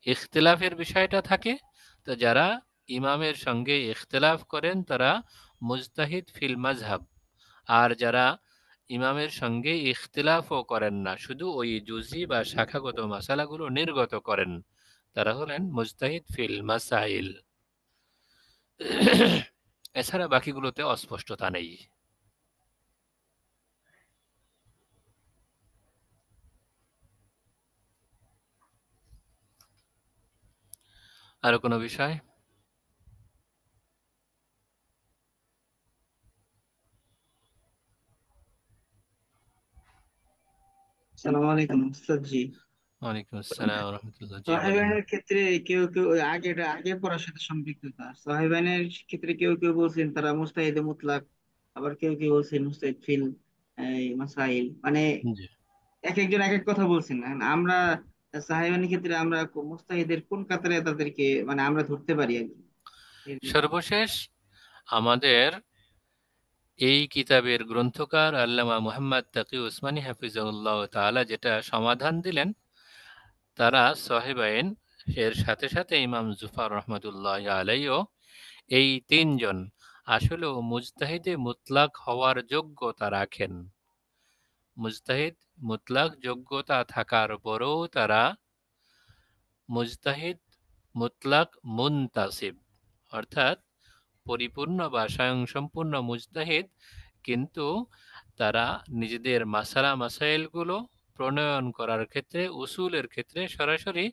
ইখতিলাফের বিষয়টা থাকে, তো যারা ইমামের সঙ্গে ইখতিলাফ করেন তারা মুজতাহিদ ফিল মাযহাব। আর যারা ইমামের সঙ্গে ইখতিলাফও করেন না, শুধু ওই জুজি বা শাখাগত মাসালাগুলো নির্গত করেন, তারা হলেন মুজতাহিদ ফিল মাসাইল। এছাড়া বাকিগুলোতে অস্পষ্টতা নেই। আরো কোনো বিষয়? আসসালামু আলাইকুম উস্তাদ জি। ওয়ালাইকুম আসসালাম ওয়া রাহমাতুল্লাহ। জি বলেন। সাহেবানের ক্ষেত্রে কেউ কেউ ওই আগে পড়ার সাথে সম্পৃক্ততা, সাহেবানের ক্ষেত্রে কেউ কেউ বলছেন তারা মুস্তাহিদে মুতলাক, আবার কেউ কেউ বলছেন মুস্তাহিদ ফিল মাসাইল, মানে জি। এক একজন এক এক কথা বলছেন। এখন আমরা সাহেবানের ক্ষেত্রে আমরা মুস্তাহিদের কোন কাতারে তাদেরকে মানে আমরা ধরতে পারি আর কি? সর্বশেষ আমাদের এই কিতাবের গ্রন্থকার আল্লামা মুহাম্মদ তাকি উসমানী হাফিজাহুল্লাহ তাআলা যেটা সমাধান দিলেন, তারা সাহেবাইন এর সাথে সাথে ইমাম জুফার রহমতুল্লাহ আলাইও এই তিনজন আসলেও মুজতাহিদে মুতলাক হওয়ার যোগ্যতা রাখেন। মুজতাহিদ মুতলাক যোগ্যতা থাকার পরেও তারা মুজতাহিদ মুতলাক মুনতাসিব, অর্থাৎ পরিপূর্ণ বা স্বয়ংসম্পূর্ণ মুজতাহিদ, কিন্তু তারা নিজেদের মাসালা মাসাইলগুলো প্রণয়ন করার ক্ষেত্রে, উসুলের ক্ষেত্রে সরাসরি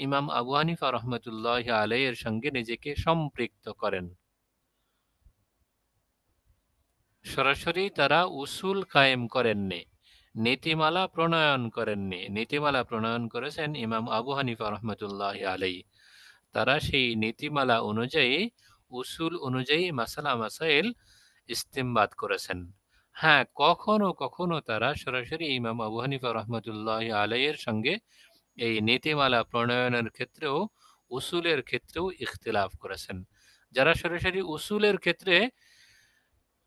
ইমাম আবু হানিফা রহমতুল্লাহ আলাইয়ের সঙ্গে নিজেকে সম্পৃক্ত করেন। সরাসরি তারা উসুল কায়েম করেননি, নীতিমালা প্রণয়ন করেননি। নীতিমালা প্রণয়ন করেছেন ইমাম আবু হানিফা রহমতুল্লাহ আলাই। তারা সেই নীতিমালা অনুযায়ী, উসুল অনুযায়ী মাসালা মাসাইল ইস্তেমবাদ করেছেন। হ্যাঁ, কখনো কখনো তারা সরাসরি ইমাম আবু হানিফা রহমতুল্লাহ আলাইয়ের সঙ্গে এই নীতিমালা প্রণয়নের ক্ষেত্রেও, উসুলের ক্ষেত্রেও ইখতিলাফ করেছেন। যারা সরাসরি উসুলের ক্ষেত্রে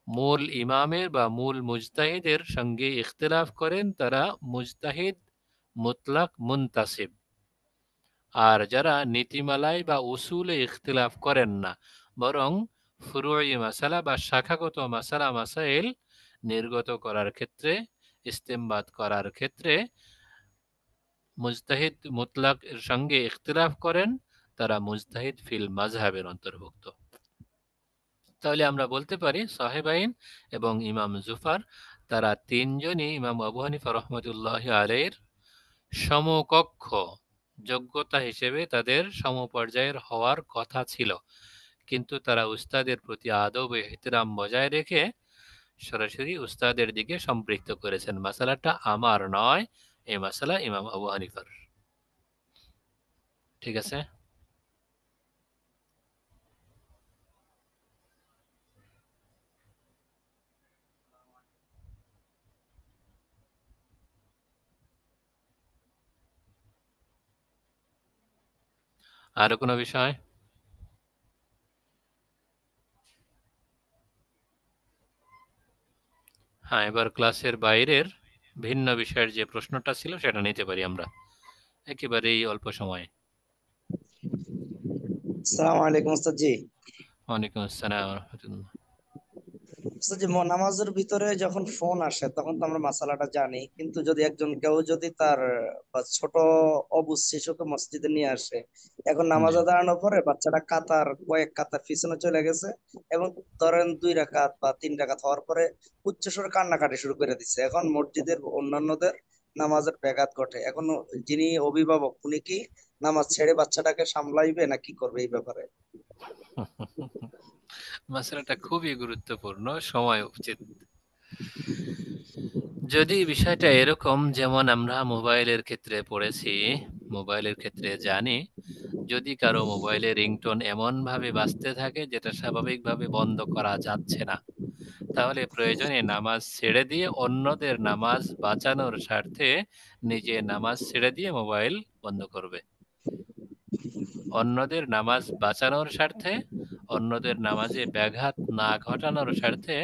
মূল ইমামের বা মূল মুজতাহিদের সঙ্গে ইখতিলাফ করেন, তারা মুজতাহিদ মুতলাক মুনতাসিব। আর যারা নীতিমালায় বা উসুলে ইখতিলাফ করেন না, বরং ফুরুই মাসালা বা শাখাগত মাসালা মাসাইল নির্গত করার ক্ষেত্রে, ইস্তেমবাদ করার ক্ষেত্রে মুজতাহিদ মুতলাক এর সঙ্গে ইখতিলাফ করেন, তারা মুজতাহিদ ফিল মাযহাবের অন্তর্ভুক্ত। তাহলে আমরা বলতে পারি সাহেবাইন এবং ইমাম জুফার তারা তিনজনই ইমাম আবু হানিফা রহমতুল্লাহ আলাইহির সমকক্ষ, যোগ্যতা হিসেবে তাদের সমপর্যায়ের হওয়ার কথা ছিল, কিন্তু তারা উস্তাদের প্রতি আদব ও ইহতিরাম বজায় রেখে সরাসরি উস্তাদের দিকে সম্পৃক্ত করেছেন। মাসালাটা আমার নয়, এই মাসালা ইমাম আবু হানিফার। ঠিক আছে? আরো কোনো বিষয়? হ্যাঁ, এবার ক্লাসের বাইরের ভিন্ন বিষয়ের যে প্রশ্নটা ছিল সেটা নিতে পারি আমরা একেবারেই অল্প সময়ে। আসসালামু আলাইকুম ওস্তাদ জি। ওয়ালাইকুম আসসালাম ওয়া রাহমাতুল্লাহ। ওস্তাদ জি, নামাজের ভিতরে যখন ফোন আসে তখন তো আমরা মাসালাটা জানি, কিন্তু যদি কেউ যদি তার বা ছোট অবুঝ শিশুকে মসজিদে নিয়ে আসে, এখন নামাজ জি। দাঁড়ানোর পরে বাচ্চাটা কয়েক কাতার পিছনে চলে গেছে, এবং ধরেন 2 রাকাত বা 3 রাকাত হওয়ার পরে উচ্চস্বরে কান্নাকাটি শুরু করে দিচ্ছে, এখন মসজিদের অন্যান্যদের নামাজের ব্যাঘাত ঘটে, এখন যিনি অভিভাবক উনি কি নামাজ ছেড়ে বাচ্চাটাকে সামলাইবে না কি করবে এই ব্যাপারে? মাসআলাটা খুবই গুরুত্বপূর্ণ, সময় উচিত। যদি বিষয়টা এরকম যেমন আমরা মোবাইলের ক্ষেত্রে পড়েছি, মোবাইলের ক্ষেত্রে জানি, যদি কারো মোবাইলে রিংটোন এমনভাবে বাজতে থাকে যেটা স্বাভাবিকভাবে বন্ধ করা যাচ্ছে না, তাহলে প্রয়োজনে নামাজ ছেড়ে দিয়ে অন্যদের নামাজ বাঁচানোর স্বার্থে নিজে নামাজ ছেড়ে দিয়ে মোবাইল বন্ধ করবে। অন্যদের নামাজ বাঁচানোর স্বার্থে, অন্যদের নামাজে ব্যাঘাত না ঘটানোর স্বার্থে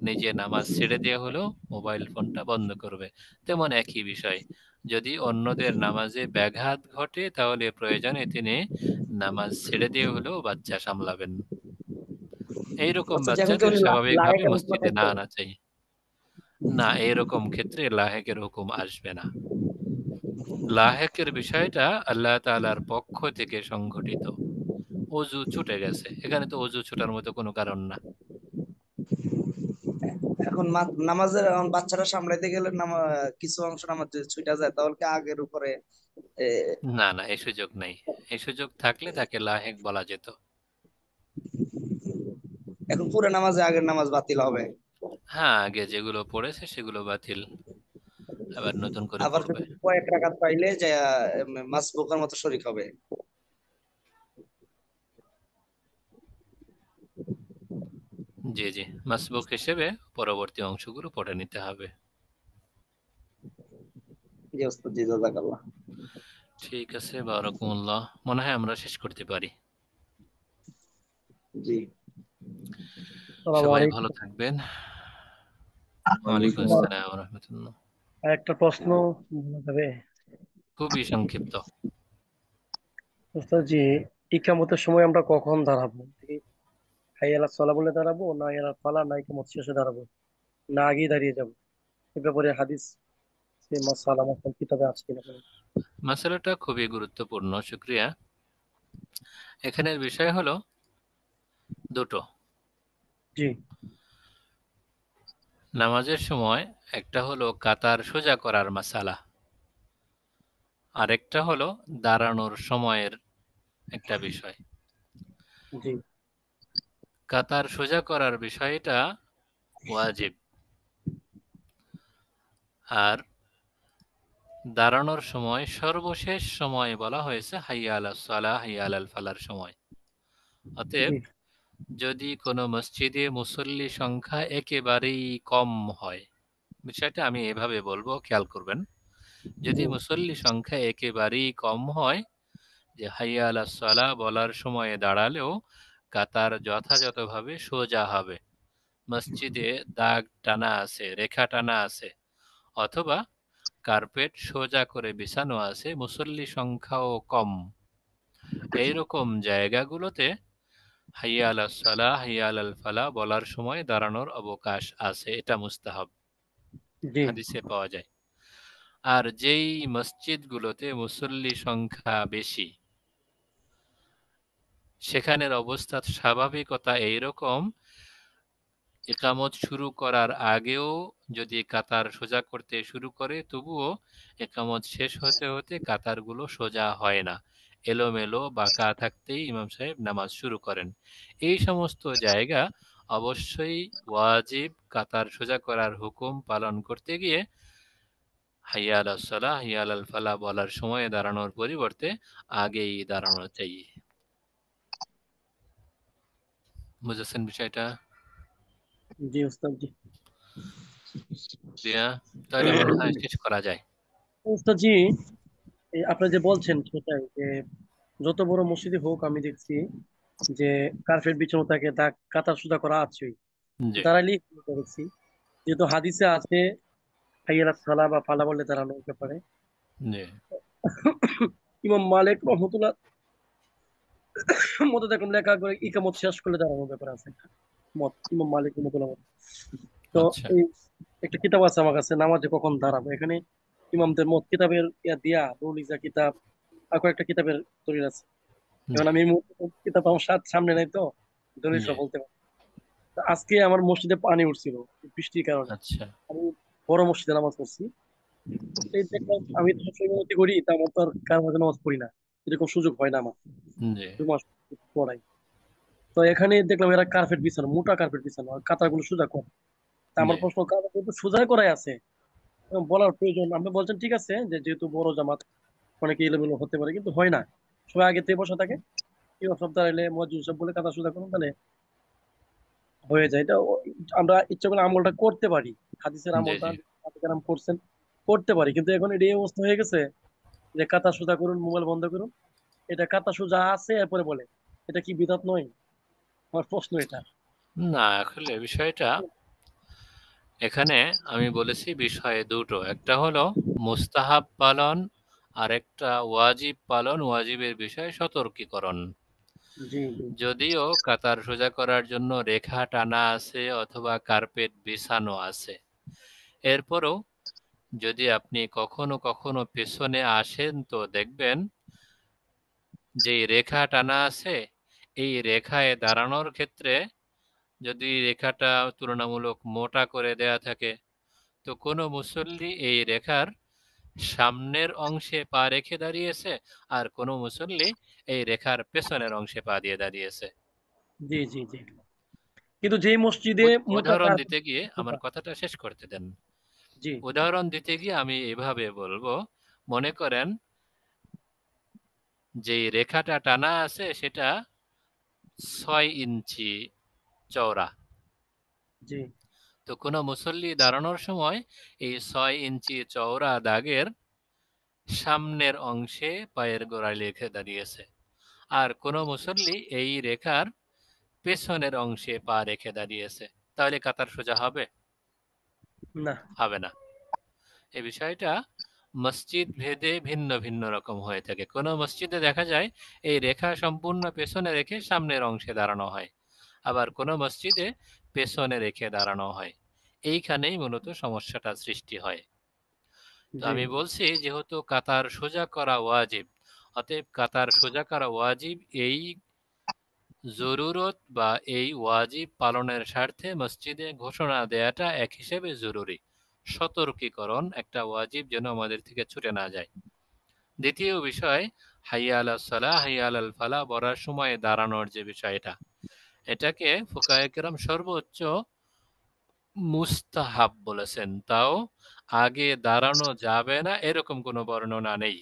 নিজে নামাজ ছেড়ে দিয়ে হলেও মোবাইল ফোনটা বন্ধ করবে। তেমন একই বিষয়, যদি অন্যদের নামাজে ব্যাঘাত ঘটে তাহলে প্রয়োজনে তিনি নামাজ ছেড়ে দিয়ে হলেও বাচ্চা সামলাবেন। এইরকম অর্থাৎ এখন কি বাচ্চাদের উনি স্বাভাবিকভাবে লায়েকের হুকুমে মসজিদে না থাকবে? আনা চাই। না, এরকম ক্ষেত্রে লাহেকের হুকুম আসবে না। লাহেকের বিষয়টা আল্লাহ তাআলার পক্ষ থেকে সংঘটিত। অজু ছুটে গেছে, এখানে তো অজু ছুটার মতো কোনো কারণ না। এখন নামাজের এখন বাচ্চারা সামলাইতে গেলে কিছু অংশ নামাজ যদি ছুটা যায় তাহলে কি আগের উপরে এ, না না, এই সুযোগ নেই। এই সুযোগ থাকলে তাকে লাহেক বলা যেত। এখন পুরো নামাজে আগের নামাজ বাতিল হবে? হ্যাঁ, আগে যেগুলো পড়েছে সেগুলো বাতিল, আবার নতুন করে আবার পড়বে। যদি কয়েক রাকাত পাইলে যে মাসবুকের মতো শরীক হবে? জি জি, মাসবুক হিসেবে পরবর্তী অংশগুলো পড়ে নিতে হবে। জি ওস্তাদ জি, জাযাকাল্লাহ। ঠিক আছে, বারাকাতুল্লাহ। মনে হয় আমরা শেষ করতে পারি। জি। আসসালামু সবাই আলাইকুম। ভালো থাকবেন। ওয়ালাইকুম আসসালাম ওয়া রাহমাতুল্লাহ। একটা প্রশ্ন হবে খুবই সংক্ষিপ্ত। ওস্তাদ জি, ইকামতের সময় আমরা কখন দাঁড়াবো? হাই আলা সালা বলে দাঁড়াবো, না হাই আলা ফালা, না ইকামত শেষে দাঁড়াবো, না আগেই দাঁড়িয়ে যাবো? এ ব্যাপারে হাদিস মাসালা মাসাল কিতাবে আছে কিনা বলেন। মাসালাটা খুবই গুরুত্বপূর্ণ, শুকরিয়া। এখানের বিষয় হলো দুটো। জি নামাজের সময় একটা হলো কাতার সোজা করার মাসালা, আরেকটা হলো দাঁড়ানোর সময়ের একটা বিষয়। জি কাতার সোজা করার বিষয়টা ওয়াজিব, আর দাঁড়ানোর সময় সর্বশেষ সময় বলা হয়েছে হাইয়া আলাস সালাহ হাইয়া আলাল ফালার সময়। অতএব জি যদি কোনো মসজিদে মুসল্লি সংখ্যা একেবারেই কম হয়, বিষয়টা আমি এভাবে বলবো, খেয়াল করবেন। যদি জি মুসল্লি সংখ্যা একেবারেই কম হয়, যে হাইয়া আলাস সালাহ বলার সময়ে দাঁড়ালেও কাতার যথাযথভাবে সোজা হবে, মসজিদে দাগ টানা আছে, রেখা টানা আছে, অথবা কার্পেট সোজা করে বিছানো আছে, মুসল্লি সংখ্যাও কম, এইরকম জায়গাগুলোতে হাইয়া আলাস সালাহ হাইয়া আলাল ফালাহ বলার সময় দাঁড়ানোর অবকাশ আছে, এটা মুস্তাহাব, জি হাদিসে পাওয়া যায়। আর যেই মসজিদগুলোতে মুসল্লি সংখ্যা বেশি, সেখানের অবস্থা স্বাভাবিকতা এইরকম, ইকামত শুরু করার আগেও যদি কাতার সোজা করতে শুরু করে তবুও ইকামত শেষ হতে হতে কাতারগুলো সোজা হয় না, এলোমেলো বাঁকা থাকতেই ইমাম সাহেব নামাজ শুরু করেন। এই সমস্ত জায়গা অবশ্যই ওয়াজিব কাতার সোজা করার হুকুম পালন করতে গিয়ে হাইয়া আলাস সালাহ হাইয়া আলাল ফালাহ বলার সময়ে দাঁড়ানোর পরিবর্তে আগেই দাঁড়ানো চাই। বুঝেছেন বিষয়টা? জি ওস্তাদ জি। দিয়া, তাহলে মনে হয় শেষ করা যায়। ওস্তাদ জি, এই আপনি যে বলছেন সেটাই, যে যত বড় মসজিদই হোক আমি দেখছি যে কার্পেট বিছানো থাকে, দাগ কাতার সোজা করা আছেই, জি দাঁড়াইলেই দেখছি। যেহেতু হাদিসে আছে হাইয়ালা সালা বা ফালা বলে দাঁড়ানোর ব্যাপারে, জি ইমাম মালিক রহমতুল্লাহ মতো দেখলাম লেখা করে ইকামত শেষ করলে দাঁড়ানোর ব্যাপার আছে একটা মত, ইমাম মালিক রহমতুল্লাহ মত। তো আচ্ছা এই একটা কিতাব আছে আমার কাছে, নামাজে কখন দাঁড়াবো, এখানে ইমামদের মত কিতাবের ইয়া দিয়া দৌলিজা কিতাব আর কয়েকটা কিতাবের দলিল আছে। জি এখন আমি এই মুহূর্তে কিতাব আমার সামনে নাই, তো দলিল জি সব বলতে পারি না। তো আজকে আমার মসজিদে পানি উঠছিল বৃষ্টির কারণে, আচ্ছা আমি বড় মসজিদে নামাজ পড়ছি। এই দেখলাম, আমি তো সবসময় ইমামতি করি, তা আমার তো আর কার মাঝে নামাজ পড়ি না, এরকম সুযোগ হয় না আমার, জি 2 মাস পড়াই। তো এখানে দেখলাম এরা কার্পেট বিছানো, মোটা কার্পেট বিছানো, আর কাতারগুলো সোজা করে। তা আমার জি প্রশ্ন, কাতার কিন্তু সোজা করাই আছে, এবং বলার প্রয়োজন, আপনি বলছেন ঠিক আছে যে যেহেতু বড় জামাত অনেকে এলোমেলো হতে পারে, কিন্তু হয় না, সবাই আগে থেকে বসা থাকে, কেউ সব দাঁড়াইলে মসজিদ সব বলে কাতা সোজা করুন, তাহলে হয়ে যায়। এটা আমরা ইচ্ছা করলে আমলটা করতে পারি, হাদিসের জি আমলটা জি কেরাম করছেন, করতে পারি, কিন্তু এখন এটা এই অবস্থা হয়ে গেছে যে কাতা সোজা করুন, মোবাইল বন্ধ করুন, এটা কাতা সোজা আছে এরপরে বলে, এটা কি বিধাত নয়? আমার প্রশ্ন এটা। না আসলে বিষয়টা এখানে আমি বলেছি বিষয়ে দুটো, একটা হলো মুস্তাহাব পালন আর একটা ওয়াজিব পালন, ওয়াজিবের বিষয়ে সতর্কীকরণ। জি জি যদিও কাতার সোজা করার জন্য রেখা টানা আছে অথবা কার্পেট বিছানো আছে, এরপরও যদি আপনি কখনো কখনো পেছনে আসেন তো দেখবেন যে রেখা টানা আছে, এই রেখায় দাঁড়ানোর ক্ষেত্রে যদি রেখাটা তুলনামূলক মোটা করে দেয়া থাকে, তো কোনো মুসল্লি এই রেখার সামনের অংশে পা রেখে দাঁড়িয়েছে, আর কোনো মুসল্লি এই রেখার পেছনের অংশে পা দিয়ে দাঁড়িয়েছে। জি জি জি কিন্তু যেই মসজিদে মোটা উদাহরণ কার্পেট, দিতে গিয়ে আমার কথাটা শেষ করতে দেন। জি উদাহরণ দিতে গিয়ে আমি এভাবে বলবো, মনে করেন যে রেখাটা টানা আছে সেটা 6 ইঞ্চি চওড়া, জি তো কোনো মুসল্লি দাঁড়ানোর সময় এই 6 ইঞ্চি চওড়া দাগের সামনের অংশে পায়ের গোড়ায় রেখে দাঁড়িয়েছে, আর কোনো মুসল্লি এই রেখার পেছনের অংশে পা রেখে দাঁড়িয়েছে, তাহলে কাতার সোজা হবে? না। হবে না। এই বিষয়টা মসজিদ ভেদে ভিন্ন ভিন্ন রকম হয়ে থাকে। কোনো মসজিদে দেখা যায় এই রেখা সম্পূর্ণ পেছনে রেখে সামনের অংশে দাঁড়ানো হয়, আবার কোনো মসজিদে পেছনে রেখে দাঁড়ানো হয়। এইখানেই মূলত সমস্যাটা সৃষ্টি হয়। তো জি আমি বলছি যেহেতু কাতার সোজা করা ওয়াজিব, অতএব কাতার সোজা করা ওয়াজিব, এই জরুরত বা এই ওয়াজিব পালনের স্বার্থে মসজিদে ঘোষণা দেয়াটা এক হিসেবে জরুরি, সতর্কীকরণ, একটা ওয়াজিব যেন আমাদের থেকে ছুটে না যায়। দ্বিতীয় বিষয়, হাইয়া আলাস সালাহ হাইয়া আলাল ফালাহ বলার সময় দাঁড়ানোর যে বিষয়টা, এটাকে ফুকায়ে কেরাম সর্বোচ্চ মুস্তাহাব বলেছেন, তাও আগে দাঁড়ানো যাবে না এরকম কোনো বর্ণনা নেই।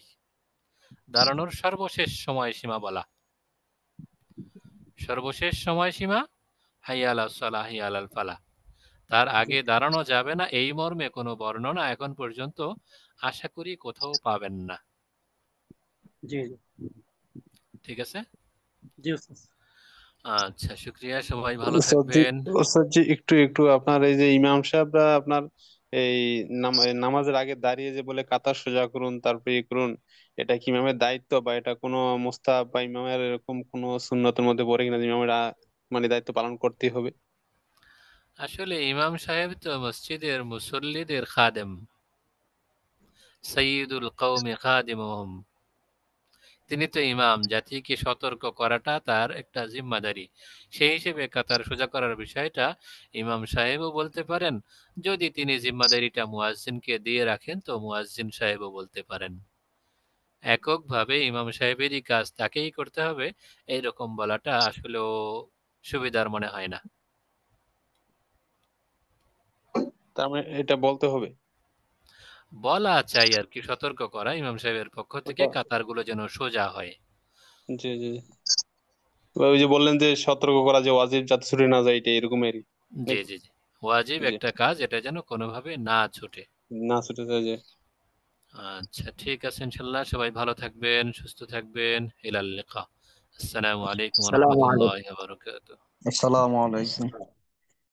দাঁড়ানোর সর্বশেষ সময়সীমা বলা, সর্বশেষ সময়সীমা হাইয়া আলাস সালাহ হাইয়া আলাল ফালাহ, তার আগে দাঁড়ানো যাবে না এই মর্মে কোনো বর্ণনা এখন পর্যন্ত আশা করি কোথাও পাবেন না। জি জি ঠিক আছে, জি ওস্তাদ। আচ্ছা শুক্রিয়া, সবাই ভালো ওস্তাদজি থাকবেন। ওস্তাদজি একটু আপনার এই যে ইমাম সাহেবরা আপনার এই নামাজের আগে দাঁড়িয়ে যে বলে কাতার সোজা করুন তারপরে ই করুন, এটা কি ইমামের দায়িত্ব, বা এটা কোনো মুস্তাহাব বা ইমামের এরকম কোনো সুন্নতের মধ্যে পড়ে কিনা যে ইমামের মানে দায়িত্ব পালন করতে হবে? আসলে ইমাম সাহেব তো মসজিদের মুসল্লিদের খাদেম, সৈয়দুল কওমি খাদিমুহুম, তিনি তো ইমাম, জাতিকে সতর্ক করাটা তার একটা জিম্মাদারি। সেই হিসেবে কাতার সোজা করার বিষয়টা ইমাম সাহেবও বলতে পারেন, যদি তিনি জিম্মাদারিটা মুয়াজ্জিনকে দিয়ে রাখেন তো মুয়াজ্জিন সাহেবও বলতে পারেন। এককভাবে ইমাম সাহেবেরই কাজ তাকেই করতে হবে এইরকম বলাটা আসলেও সুবিধার মনে হয় না। তার মানে এটা বলতে হবে? বলা চাই আর কি, সতর্ক করা ইমাম সাহেবের পক্ষ থেকে, বা- কাতারগুলো যেন সোজা হয়। জি জি বা ওই যে বললেন যে সতর্ক করা, যে ওয়াজিব যাতে ছুটে না যায়, এটা এরকমই আর কি, জি নাকি? জি জি ওয়াজিব জি, একটা কাজ, এটা যেন কোনোভাবে না ছুটে। না ছুটে যায় যে। আচ্ছা ঠিক আছে, ইনশাল্লাহ সবাই ভালো থাকবেন, সুস্থ থাকবেন। ইলাল লিকা। আসসালামু আলাইকুম ওয়া আসসালামু রাহমাতুল্লাহি আলাইকুম। ওয়া বারাকাতুহু। আসসালামু আলাইকুম।